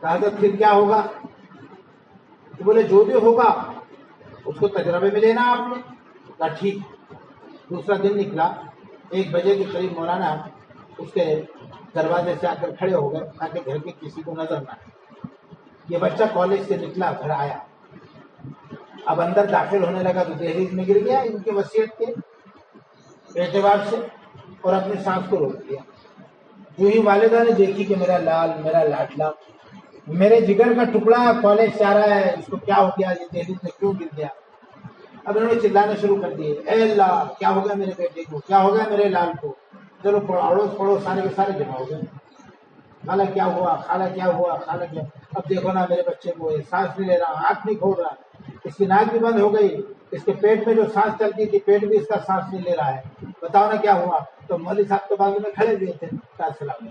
کہا حضرت پھر کیا ہوگا؟ تو بولے جو بھی ہوگا اس کو تجربے میں لینا آپ نے. کہا ٹھیک. دوسرا دن نکلا، 1 بجے کے قریب مولانا اس کے دروازے سے آ کر کھڑے ہو گئے تاکہ گھر کے کسی کو نظر نہ آئے. یہ بچہ کالج سے نکلا، گھر آیا، اب اندر داخل ہونے لگا تو دہلیز میں گر گیا ان کے وصیت کے اعتبار سے اور اپنی سانس کو روک دیا. جو ہی والدہ نے دیکھی کہ میرا لال، میرا لاڈلا، میرے جگر کا ٹکڑا کالج سے آ رہا ہے، اس کو کیا ہو گیا، یہ دہلیز میں کیوں گر گیا؟ اب انہوں نے چلانے شروع کر دیے، اے اللہ کیا ہو گیا میرے بیٹے کو، کیا ہو گیا میرے لال کو. چلو اڑوس پڑوس سارے کے سارے جمع ہو گئے. خالہ کیا ہوا، خالہ کیا ہوا، خالہ کیا. اب دیکھو نا میرے بچے کو، سانس نہیں لے رہا، آنکھ نہیں کھول رہا، اس کی ناک بھی بند ہو گئی، اس کے پیٹ میں جو سانس چلتی تھی پیٹ بھی اس کا سانس نہیں لے رہا ہے، بتاؤ نا کیا ہوا. تو مولوی صاحب تو بازو میں کھڑے ہوئے تھے.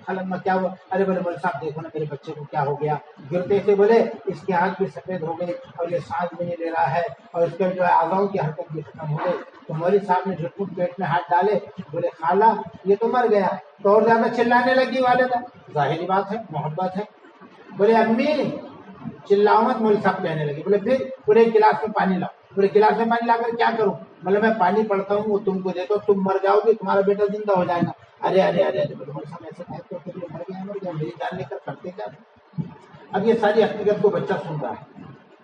خالہ کیا ہوا؟ ارے بولے مولوی صاحب دیکھو نا میرے بچے کو کیا ہو گیا. گرتے سے بولے اس کی آنکھ بھی سفید ہو گئی اور یہ سانس بھی نہیں لے رہا ہے اور اس کے جو ہے اعضاؤں کی حرکت بھی ختم ہو گئی. تو مولوی صاحب نے جھٹمٹ پیٹ میں ہاتھ ڈالے، بولے خالہ یہ تو مر گیا. تو اور زیادہ چلانے لگی والدہ، ظاہری بات ہے محبت ہے. بولے امی چلاؤ مت، مولوی صاحب کہنے لگے. بولے پھر؟ پورے گلاس میں پانی لاؤ. پورے گلاس میں پانی لا کر کیا کروں؟ مطلب میں پانی پڑتا ہوں وہ تم کو دیتا ہوں، تم مر جاؤ گے تمہارا بیٹا زندہ ہو جائے گا. ارے ارے ارے ارے مولوی صاحب ایسے مر گیا میری جان لے کر کرتے کیا؟ اب یہ ساری حقیقت کو بچہ سن رہا ہے.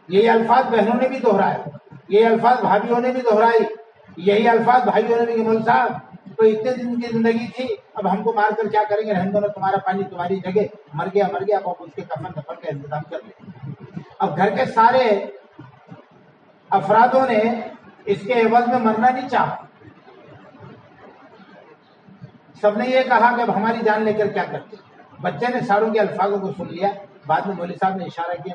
یہی الفاظ بہنوں نے بھی دہرائے، یہی الفاظ بھابھیوں نے بھی دہرائی، یہی الفاظ بھائیوں نے بھی کہ مولوی صاحب تو اتنے دن کی زندگی تھی، اب ہم کو مار کر کیا کریں گے، رہنے دو، تمہارا پانی تمہاری جگہ، مر گیا مر گیا، اب اس کے کفن دفن کا انتظام کر لیں. اب گھر کے سارے افرادوں نے اس کے عوض میں مرنا نہیں چاہا. سب نے یہ کہا کہ اب ہماری جان لے کر کیا کرتے. بچے نے ساروں کے الفاظوں کو سن لیا. بعد میں مولوی صاحب نے اشارہ کیا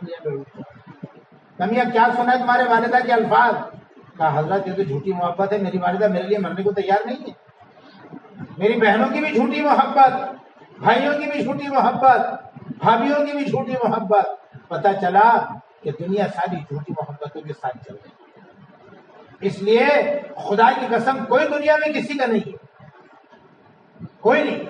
کمیاں کیا سنا ہے تمہارے والدہ کے الفاظ؟ کہا حضرت یہ تو جھوٹی محبت ہے، میری والدہ میرے لیے مرنے کو تیار نہیں ہے. میری بہنوں کی بھی جھوٹی محبت، بھائیوں کی بھی جھوٹی محبت، بھابھیوں کی بھی جھوٹی محبت. پتہ چلا کہ دنیا ساری جھوٹی محبتوں کے ساتھ چل رہی ہے. اس لیے خدا کی قسم کوئی دنیا میں کسی کا نہیں ہے، کوئی نہیں.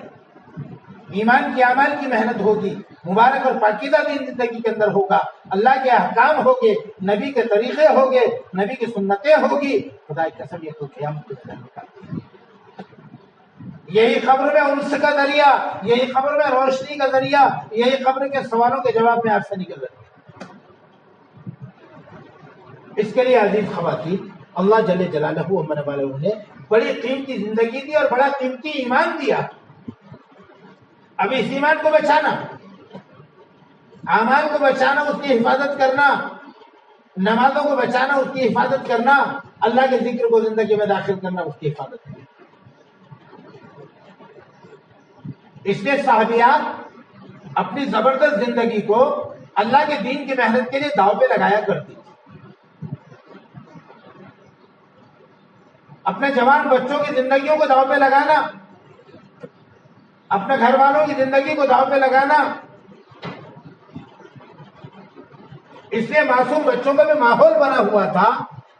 ایمان کی اعمال کی محنت ہوگی، مبارک اور پاکیزہ دین زندگی کے اندر ہوگا، اللہ کے احکام ہوگے، نبی کے طریقے ہوگے، نبی کی سنتیں ہوگی. خدا کی قسم یہ تو قیامت تک نکالے. یہی قبر میں انس کا ذریعہ، یہی قبر میں روشنی کا ذریعہ، یہی قبر کے سوالوں کے جواب میں آسانی کا ذریعہ. اس کے لیے عزیز خواتین، اللہ جل جلالہ عمر والے نے بڑی قیمتی زندگی دی اور بڑا قیمتی ایمان دیا. اب اس ایمان کو بچانا، اعمال کو بچانا، اس کی حفاظت کرنا، نمازوں کو بچانا، اس کی حفاظت کرنا، اللہ کے ذکر کو زندگی میں داخل کرنا، اس کی حفاظت کرنا. اس لیے صحابیات اپنی زبردست زندگی کو اللہ کے دین کی محنت کے لیے داؤ پہ لگایا کرتی. اپنے جوان بچوں کی زندگیوں کو داؤ پہ لگانا، اپنے گھر والوں کی زندگی کو داؤ پہ لگانا. اس لیے معصوم بچوں کا بھی ماحول بنا ہوا تھا.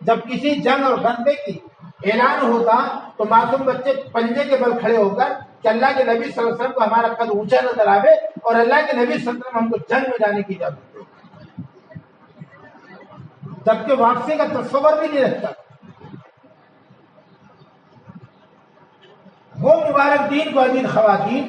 جب کسی جنگ اور غلبے کی اعلان ہوتا تو معصوم بچے پنجے کے بل کھڑے ہو کر کہ اللہ کے نبی صلی اللہ علیہ وسلم کو ہمارا قد اونچا نظر آوے اور اللہ کے نبی صلی اللہ علیہ وسلم ہم کو جنگ میں جانے کی اجازت دے، جبکہ واپسی کا تصور بھی نہیں رکھتا. وہ مبارک دین کو عزیز خواتین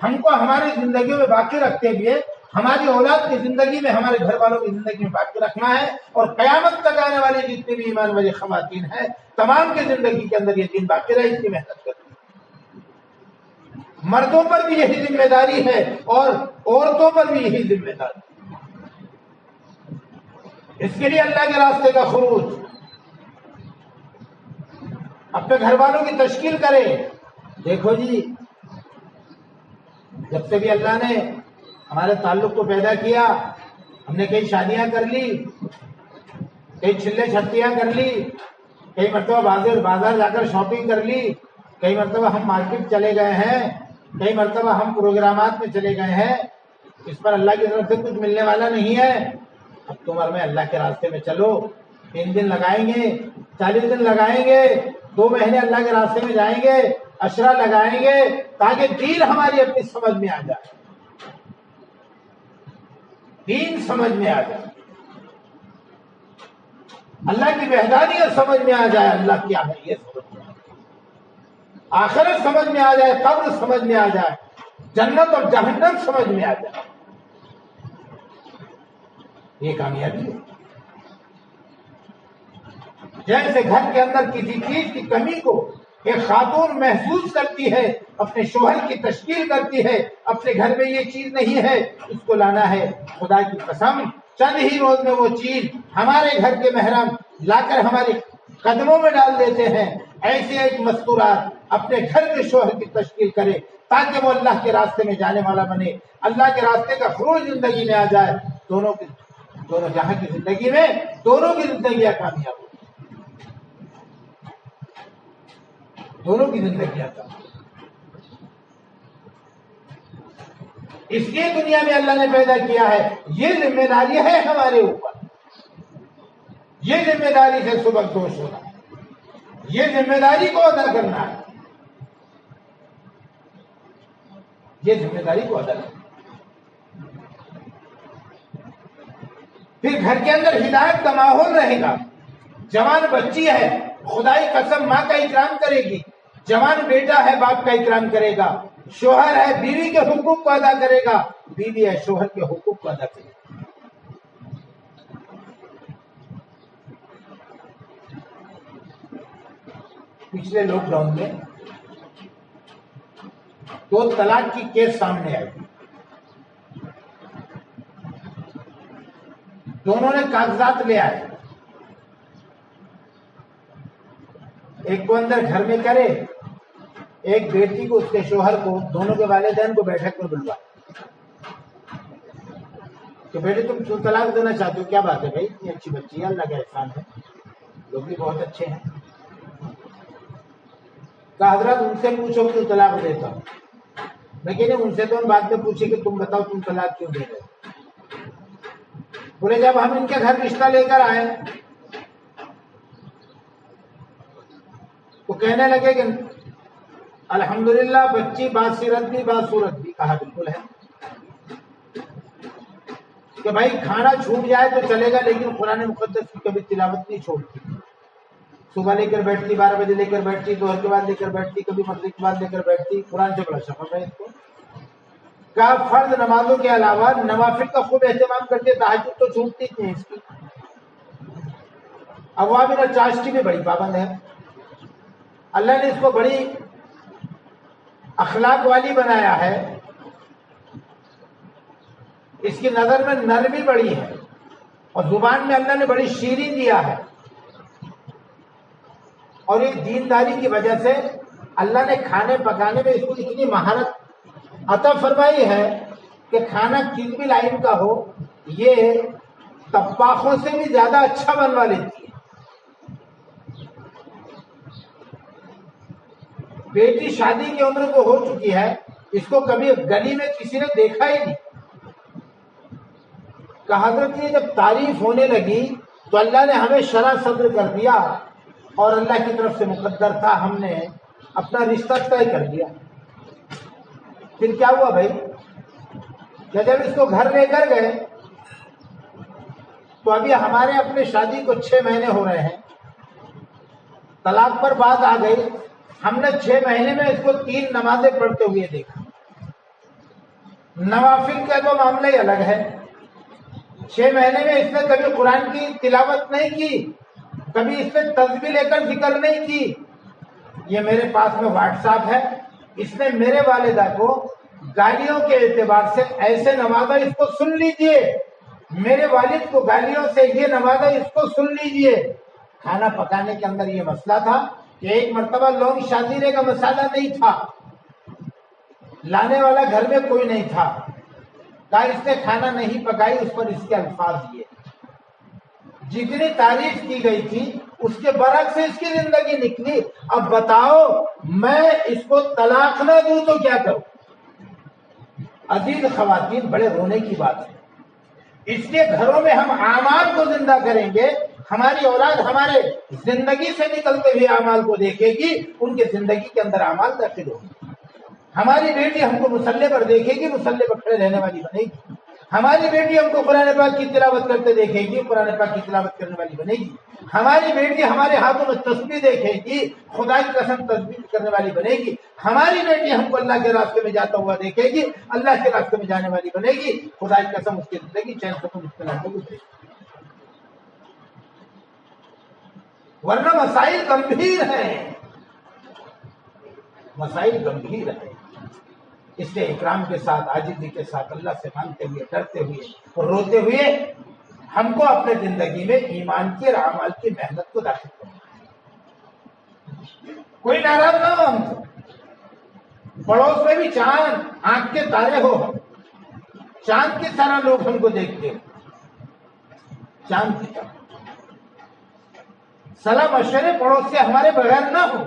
ہم کو ہماری زندگیوں میں باقی رکھتے ہوئے ہماری اولاد کی زندگی میں، ہمارے گھر والوں کی زندگی میں باقی رکھنا ہے. اور قیامت تک آنے والے جتنے بھی ایمان والی خواتین ہیں تمام کی زندگی کے اندر یہ دین باقی رہے، اس کی محنت کریں. مردوں پر بھی یہی ذمہ داری ہے اور عورتوں پر بھی یہی ذمہ داری. اس کے لیے اللہ کے راستے کا خروج، اپنے گھر والوں کی تشکیل کرے۔ دیکھو جی، جب سے بھی اللہ نے ہمارے تعلق کو پیدا کیا، ہم نے کئی شادیاں کر لی، کئی چھلے چھتیاں کر لی، کئی مرتبہ بازار جا کر شاپنگ کر لی، کئی مرتبہ ہم مارکیٹ چلے گئے ہیں، کئی مرتبہ ہم پروگرامات میں چلے گئے ہیں، اس پر اللہ کی طرف سے کچھ ملنے والا نہیں ہے۔ اب تم اور میں اللہ کے راستے میں چلو، 3 دن لگائیں گے، 40 دن لگائیں گے، 2 مہینے اللہ کے راستے میں جائیں گے، عشرہ لگائیں گے، تاکہ دین ہماری اپنی سمجھ میں آ جائے، دین سمجھ میں آ جائے، اللہ کی وحدانیت سمجھ میں آ جائے، اللہ کیا ہے یہ سمجھ میں آ جائے، آخرت سمجھ میں آ جائے، قبر سمجھ میں آ جائے، جنت اور جہنم سمجھ میں آ جائے۔ یہ کامیابی ہے۔ جیسے گھر کے اندر کسی چیز کی کمی کو ایک خاتون محسوس کرتی ہے، اپنے شوہر کی تشکیل کرتی ہے، اپنے گھر میں یہ چیز نہیں ہے، اس کو لانا ہے، خدا کی قسم چند ہی روز میں وہ چیز ہمارے گھر کے محرم لا کر ہمارے قدموں میں ڈال دیتے ہیں۔ ایسے ایک مستورات اپنے گھر کے شوہر کی تشکیل کرے تاکہ وہ اللہ کے راستے میں جانے والا بنے، اللہ کے راستے کا خروج زندگی میں آ جائے، دونوں جہاں کی زندگی میں دونوں کی زندگیاں کامیاب ہو، دونوں کی زندگیاں کامیاب۔ اس لیے دنیا میں اللہ نے پیدا کیا ہے، یہ ذمہ داری ہے ہمارے اوپر، یہ ذمہ داری سے سبکدوش ہونا ہے، یہ ذمہ داری کو ادا کرنا ہے، یہ ذمہ داری کو ادا کرنا ہے۔ پھر گھر کے اندر ہدایت کا ماحول رہے گا، جوان بچی ہے خدائی قسم ماں کا اکرام کرے گی، جوان بیٹا ہے باپ کا اکرام کرے گا، شوہر ہے بیوی کے حقوق کو ادا کرے گا، بیوی ہے شوہر کے حقوق کو ادا کرے گا۔ پچھلے لاک ڈاؤن میں 2 طلاق کی کیس سامنے آئی، دونوں نے کاغذات لے آئے، ایک کو اندر گھر میں کرے، ایک بیٹی کو اس کے شوہر کو، دونوں کے والدین کو بیٹھک میں بلوا کہ بیٹے تم طلاق دینا چاہتے ہو، کیا بات ہے بھائی، اتنی اچھی بچی ہے، اللہ کا احسان ہے، لوگ بھی بہت اچھے ہیں، کہا حضرت ان سے پوچھو کہ طلاق دیتا ہوں، لیکن ان سے تو ہم بعد میں پوچھے کہ تم بتاؤ تم طلاق کیوں دے رہے ہو؟ بولے جب ہم ان کے گھر رشتہ لے کر آئے تو کہنے لگے کہ الحمدللہ بچی باسیرت بھی باصورت بھی، کہا بالکل ہے کہ بھائی کھانا چھوٹ جائے تو چلے گا لیکن قرآن مقدس کی کبھی تلاوت نہیں چھوڑتی، صبح لے کر بیٹھتی، 12 بجے لے کر بیٹھتی، دوپہر کے بعد لے کر بیٹھتی، کبھی مغرب کے بعد لے کر بیٹھتی، قرآن سے بڑا شفق ہے اس کو۔ کہا فرض نمازوں کے علاوہ نوافل کا خوب اہتمام کرتے، تہجد تو چھوٹتی نہیں اس کی، اوابر چاشتی بھی بڑی پابند ہے، اللہ نے اس کو بڑی اخلاق والی بنایا ہے، اس کی نظر میں نرمی بڑی ہے، اور زبان میں اللہ نے بڑی شیریں دیا ہے، اور یہ دینداری کی وجہ سے اللہ نے کھانے پکانے میں اس کو اتنی مہارت عطا فرمائی ہے کہ کھانا کس بھی لائن کا ہو یہ طباخوں سے بھی زیادہ اچھا بنوا لیتی ہے۔ بیٹی شادی کی عمر کو ہو چکی ہے، اس کو کبھی گلی میں کسی نے دیکھا ہی نہیں، کہ حضرت یہ جب تعریف ہونے لگی تو اللہ نے ہمیں شرح صدر کر دیا، اور اللہ کی طرف سے مقدر تھا، ہم نے اپنا رشتہ طے کر دیا۔ پھر کیا ہوا بھائی کہ جب اس کو گھر لے کر گئے تو ابھی ہمارے اپنے شادی کو 6 مہینے ہو رہے ہیں، طلاق پر بات آ گئی، ہم نے 6 مہینے میں اس کو 3 نمازیں پڑھتے ہوئے دیکھا، نوافل کا تو معاملہ ہی الگ ہے، 6 مہینے میں اس نے کبھی قرآن کی تلاوت نہیں کی، کبھی اس نے تسبیح لے کر ذکر نہیں کی۔ یہ میرے پاس میں واٹس ایپ ہے، اس نے میرے والدہ کو گالیوں کے اعتبار سے ایسے نوازا، اس کو سن لیجئے، میرے والد کو گالیوں سے یہ نوازا، اس کو سن لیجئے۔ کھانا پکانے کے اندر یہ مسئلہ تھا کہ ایک مرتبہ لونگ شادیرے کا مسالہ نہیں تھا، لانے والا گھر میں کوئی نہیں تھا، کہا اس نے کھانا نہیں پکائی، اس پر اس کے الفاظ دیے۔ جتنی تعریف کی گئی تھی اس کے برعکس اس کی زندگی نکلی۔ اب بتاؤ میں اس کو طلاق نہ دوں تو کیا کروں؟ عزیز خواتین، بڑے رونے کی بات ہے۔ اس لیے گھروں میں ہم اعمال کو زندہ کریں گے، ہماری اولاد ہمارے زندگی سے نکلتے ہوئے اعمال کو دیکھے گی، ان کے زندگی کے اندر اعمال داخل ہوگی۔ ہماری بیٹی ہم کو مصلی پر دیکھے گی، مصلی پر کھڑے رہنے والی بنے گی۔ ہماری بیٹی ہم کو قرآن پاک کی تلاوت کرتے دیکھے گی، قرآن پاک کی تلاوت کرنے والی بنے گی۔ ہماری بیٹی ہمارے ہاتھوں میں تسبیح دیکھے گی، خدا کی قسم تسبیح کرنے والی بنے گی۔ ہماری بیٹی ہم کو اللہ کے راستے میں جاتا ہوا دیکھے گی، اللہ کے راستے میں جانے والی بنے گی۔ خدا کی قسم اس کی زندگی چین سکون اطمینان سے گزرے گی۔ ورنہ مسائل گمبھیر ہیں، مسائل گمبھیر ہیں۔ اس لیے اکرام کے ساتھ، عاجزی کے ساتھ، اللہ سے مانگتے ہوئے، ڈرتے ہوئے اور روتے ہوئے ہم کو اپنے زندگی میں ایمان کی اور اعمال کی محنت کو داخل کرنا ہے۔ کوئی ناراض نہ ہو ہم سے، پڑوس میں بھی چاند آنکھ کے تارے ہو، چاند کی طرح لوگ ہم کو دیکھتے ہو، چاند کی طرح۔ صلاح مشورے پڑوس سے ہمارے بغیر نہ ہو۔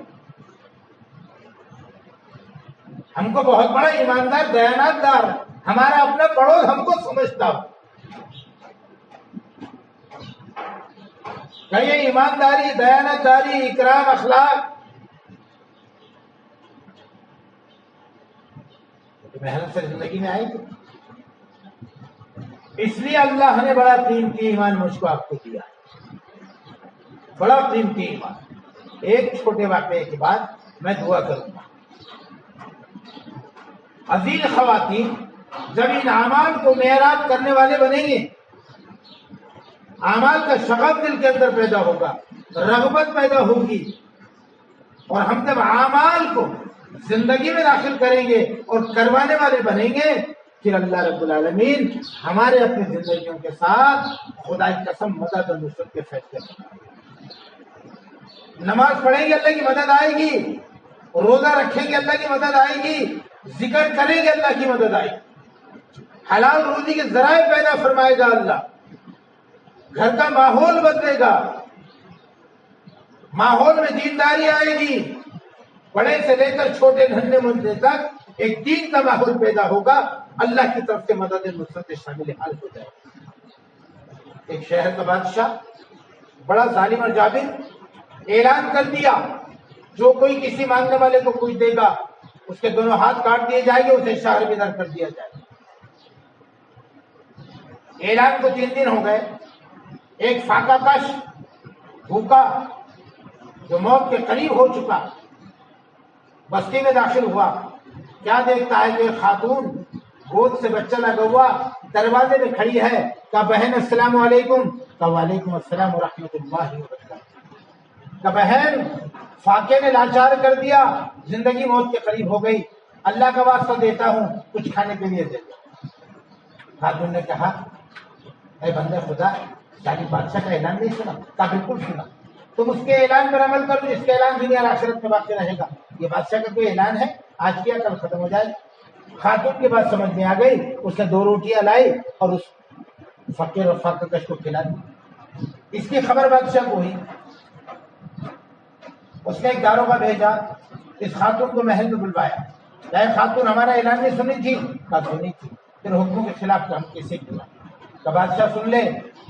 ہم کو بہت بڑا ایماندار دیانت دار ہمارا اپنا پڑوس ہم کو سمجھتا ہو، کہیں ایمانداری، دیانت داری، اکرام، اخلاق محنت سے زندگی میں آئے گی۔ اس لیے اللہ نے بڑا قیمتی ایمان مجھ کو آپ کو دیا، بڑا قیمتی ایمان۔ ایک چھوٹے واقعے کے بعد میں دعا کروں گا۔ عزیز خواتین، جب ان اعمال کو معراج کرنے والے بنیں گے، اعمال کا شغف دل کے اندر پیدا ہوگا، رغبت پیدا ہوگی، اور ہم جب اعمال کو زندگی میں داخل کریں گے اور کروانے والے بنیں گے، پھر اللہ رب العالمین ہمارے اپنی زندگیوں کے ساتھ خدا کی قسم مدد اور نصرت کے فیصلے کریں۔ نماز پڑھیں گے اللہ کی مدد آئے گی، روزہ رکھیں گے اللہ کی مدد آئے گی، ذکر کریں گے اللہ کی مدد آئے گی، حلال روزی کے ذرائع پیدا فرمائے گا اللہ، گھر کا ماحول بدلے گا، ماحول میں دینداری آئے گی، بڑے سے لے کر چھوٹے ننھے منھے تک ایک دین کا ماحول پیدا ہوگا، اللہ کی طرف سے مدد نصرت شامل حال ہو جائے گا۔ ایک شہر کا بادشاہ بڑا ظالم اور جابر اعلان کر دیا، جو کوئی کسی مانگنے والے کو کچھ دے گا اس کے دونوں ہاتھ کاٹ دیے جائیں گے، اسے شہر میں در کر دیا جائے گا۔ اعلان کو 3 دن ہو گئے۔ ایک فاقہ کش بھوکا جو موت کے قریب ہو چکا بستی میں داخل ہوا، کیا دیکھتا ہے کہ ایک خاتون گود سے بچہ لگا ہوا دروازے میں کھڑی ہے۔ کہا بہن السلام علیکم۔ کہا وعلیکم السلام ورحمۃ اللہ وبرکاتہ۔ کہا بہن فاقے نے لاچار کر دیا، زندگی موت کے قریب ہو گئی، اللہ کا واسطہ دیتا ہوں کچھ کھانے کے لیے دے دو۔ خاتون نے کہا اے بندے خدا، یعنی بادشاہ کا اعلان نہیں سنا؟ کہا بالکل سنا، تم اس کے اعلان پر عمل کر دو، اس کا اعلان دنیا اور آخرت میں باقی رہے گا۔ یہ بادشاہ کا کوئی اعلان ہے، آج کیا کل ختم ہو جائے۔ خاتون کے بعد سمجھ میں آ گئی، اس نے 2 روٹیاں لائی اور اس فقیر اور فاقہ کش کو کھلا دی۔ اس کی خبر بادشاہ کو ہوئی، اس نے ایک داروغہ بھیجا، اس خاتون کو محل میں بلوایا۔ اے خاتون، ہمارا اعلان نہیں سنی تھی؟ کہا سنی تھی، پھر حکموں کے خلاف ہم کیسے کیا؟ کہ بادشاہ سن لے،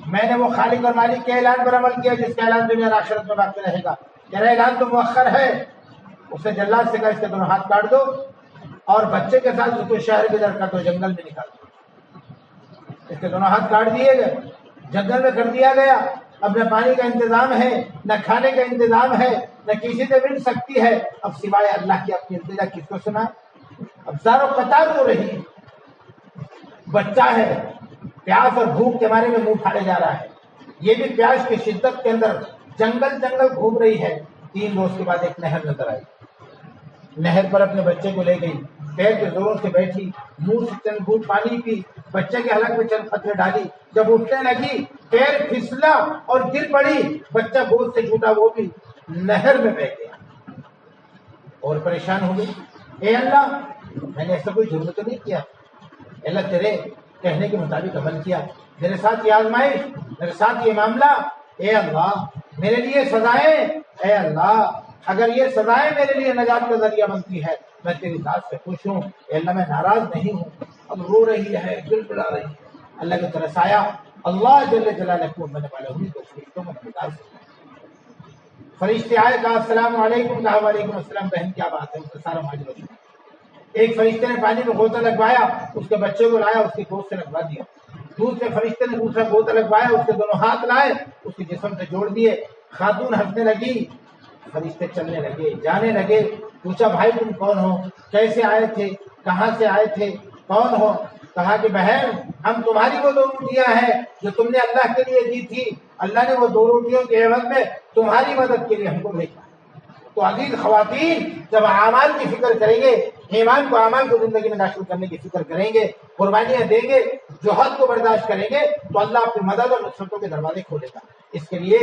میں نے وہ خالق اور مالک کے اعلان پر عمل کیا جس کا اعلان دنیا اور آخرت میں باقی رہے گا۔ تیرا اعلان تو مؤخر ہے۔ اسے جلاد سے کہا اس کے دونوں ہاتھ کاٹ دو اور بچے کے ساتھ اس کو شہر کے در کر دو، جنگل میں نکال دو۔ اس کے دونوں ہاتھ کاٹ دیے گئے، جنگل میں کر دیا گیا۔ اب نہ پانی کا انتظام ہے، نہ کھانے کا انتظام ہے، نہ کسی سے مل سکتی ہے، اب سوائے اللہ کی اپنی التجا کس کو سنا؟ اب زارو قطار ہو رہی ہے، بچہ ہے، پیاس اور بھوک کے مارے میں منہ پھاڑے جا رہا ہے، یہ بھی پیاس کی شدت کے اندر جنگل گھوم رہی ہے۔ 3 روز کے بعد ایک نہر نظر آئی، نہر پر اپنے بچے کو لے گئی، پیر کے زوروں سے بیٹھی، منہ سے چند گھونٹ پانی پی، بچے کے حلق میں چند قطرے ڈالی، جب اٹھنے لگی پیر پھسلا اور گر پڑی، بچہ گود سے چھوٹا وہ بھی نہر میں بہہ گیا اور پریشان ہو گئی۔ اے اللہ، میں نے ایسا کوئی جرم تو نہیں کیا، اللہ تیرے کہنے کے مطابق عمل کیا، میرے ساتھ یہ آزمائش، میرے ساتھ یہ معاملہ، اے اللہ میرے لیے سزائیں، اے اللہ اگر یہ سزائیں میرے لیے نجات کا ذریعہ بنتی ہے میں تیری ذات سے خوش ہوں، اے اللہ میں ناراض نہیں ہوں۔ اب رو رہی ہے، دل بلا رہی ہے، اللہ کی طرف آیا، اللہ جل جلالہ کو میں نے والا ہوں تو فرشتوں میں نماز فرشتے آئے، کہا السلام علیکم، کہا وعلیکم السلام، بہن کیا بات ہے، اس کا سارا ماجرا سنا۔ ایک فرشتے نے پانی میں غوطہ لگوایا، اس کے بچے کو لایا، اس کی گود سے لگوا دیا۔ دوسرے فرشتے نے دوسرا غوطہ لگوایا، اس کے دونوں ہاتھ لائے، اس کے جسم سے جوڑ دیے۔ خاتون ہنسنے لگی، فرشتے چلنے لگے، جانے لگے۔ پوچھا بھائی تم کون ہو، کیسے آئے تھے، کہاں سے آئے تھے، کون ہو؟ کہا کہ بہن ہم تمہاری وہ 2 روٹیاں ہیں جو تم نے اللہ کے لیے دی تھی، اللہ نے وہ 2 روٹیوں کے عوض میں تمہاری مدد کے لیے ہم کو بھیجا۔ تو عزیز خواتین جب اعمال کی فکر کریں گے، ایمان کو اعمال کو زندگی میں داخل کرنے کی فکر کریں گے، قربانیاں دیں گے، جوہد کو برداشت کریں گے تو اللہ اپنی مدد اور نصرتوں کے دروازے کھولے گا۔ اس کے لیے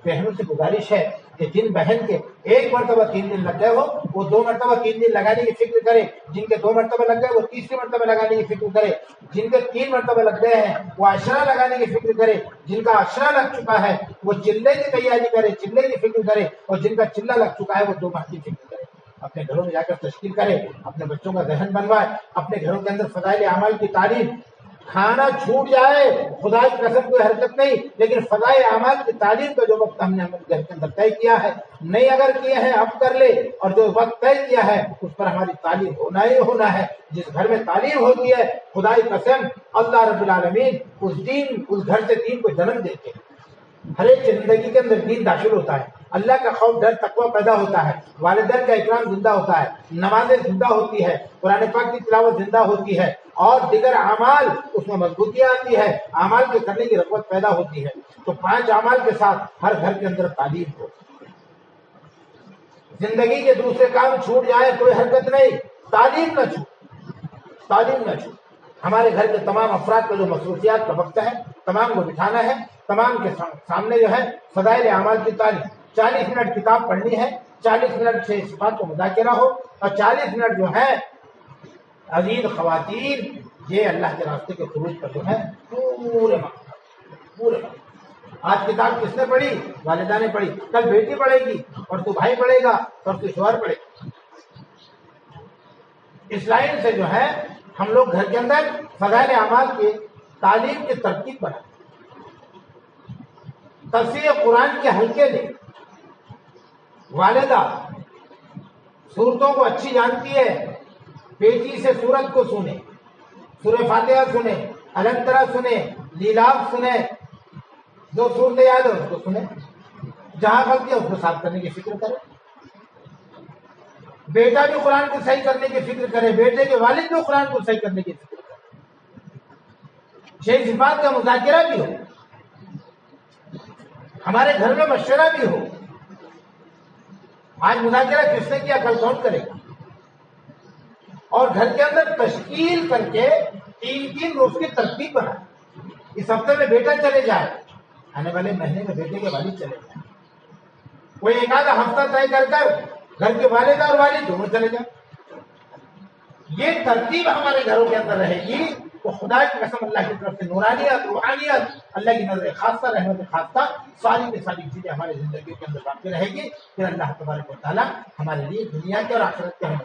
بہنوں سے گزارش ہے کہ جن بہن کے 1 مرتبہ 3 دن لگ گئے ہو وہ 2 مرتبہ 3 دن لگانے کی فکر کرے، جن کے 2 مرتبہ لگ گئے وہ تیسری مرتبہ لگانے کی فکر کرے، جن کے 3 مرتبہ لگ گئے ہیں وہ عشرہ لگانے کی فکر کرے، جن کا عشرہ لگ چکا ہے وہ چلے کی تیاری کرے، چلے کی فکر کرے، اور جن کا چلہ لگ چکا ہے وہ 2 ماہ کی فکر کرے۔ اپنے گھروں میں جا کر تشکیل کرے، اپنے بچوں کا ذہن بنوائے، اپنے گھروں کے اندر فضائل اعمال کی تعلیم۔ کھانا چھوٹ جائے خدا کی قسم کوئی حرکت نہیں، لیکن فضائل اعمال کی تعلیم کا جو وقت ہم نے اپنے گھر کے اندر طے کیا ہے، نہیں اگر کیے ہیں اب کر لے، اور جو وقت طے کیا ہے اس پر ہماری تعلیم ہونا ہی ہونا ہے۔ جس گھر میں تعلیم ہوتی ہے خدا کی قسم اللہ رب العالمین اس گھر سے دین کو جنم دیتے ہیں۔ ہر ایک زندگی کے اندر دین داخل ہوتا ہے، اللہ کا خوف ڈر تقوی پیدا ہوتا ہے، والدین کا اکرام زندہ ہوتا ہے، نمازیں زندہ ہوتی ہے، قرآن پاک کی تلاوت زندہ ہوتی ہے، اور دیگر اعمال اس میں مضبوطیاں آتی ہے، اعمال کے کرنے کی رغبت پیدا ہوتی ہے۔ تو 5 اعمال کے ساتھ ہر گھر کے اندر تعلیم ہو۔ زندگی کے دوسرے کام چھوٹ جائے کوئی حرکت نہیں، تعلیم نہ چھوٹ، تعلیم نہ چھوٹ۔ ہمارے گھر کے تمام افراد کا جو مصروفیات کا وقت ہے تمام کو بٹھانا ہے، تمام کے سامنے جو ہے فضائل اعمال کی تعلیم۔ 40 منٹ کتاب پڑھنی ہے، 40 منٹ سے صفات کو مذاکرہ ہو، اور 40 منٹ جو ہے عزیز خواتین یہ اللہ کے راستے کے خروج پر جو ہے پورے آج کتاب کس نے پڑھی؟ والدہ نے پڑھی، کل بیٹی پڑھے گی، اور تو بھائی پڑھے گا، اور تو شوہر پڑھے گا۔ اس لائن سے جو ہے ہم لوگ گھر کے اندر فضائل اعمال کی تعلیم کی ترتیب بنائیں۔ تفسیر قرآن کے حلقے لیں، والدہ سورتوں کو اچھی جانتی ہے، بیٹی سے سورت کو سنیں، سورہ فاتحہ سنیں، الم ترا سنیں، لیلاف سنیں، جو صورتیں یاد ہے اس کو سنیں، جہاں غلطی ہے اس کو صاف کرنے کی فکر کریں۔ بیٹا بھی قرآن کو صحیح کرنے کی فکر کرے، بیٹے کے والد بھی قرآن کو صحیح کرنے کی فکر کرے، 6 صفات کا مذاکرہ بھی ہو، ہمارے گھر میں مشورہ بھی ہو۔ آج مذاکرہ کس نے کیا، کل کون کرے گا؟ اور گھر کے اندر تشکیل کر کے 3 روز کی ترتیب بنائے۔ اس ہفتے میں بیٹا چلے جائے، آنے والے مہینے میں بیٹے کے والد چلے جائیں، کوئی ایک آدھا ہفتہ طے کر گھر کے والدہ اور والد دونوں چلے جائیں۔ یہ ترتیب ہمارے گھروں کے اندر رہے گی تو خدا کی قسم اللہ کی طرف سے نورانیت، روحانیت، اللہ کی نظر خاصہ، رحمت خاصہ ساری کی ساری چیزیں ہماری زندگی کے اندر باقی رہے گی۔ پھر اللہ تبارک و تعالیٰ ہمارے لیے دنیا کے اور آخرت کے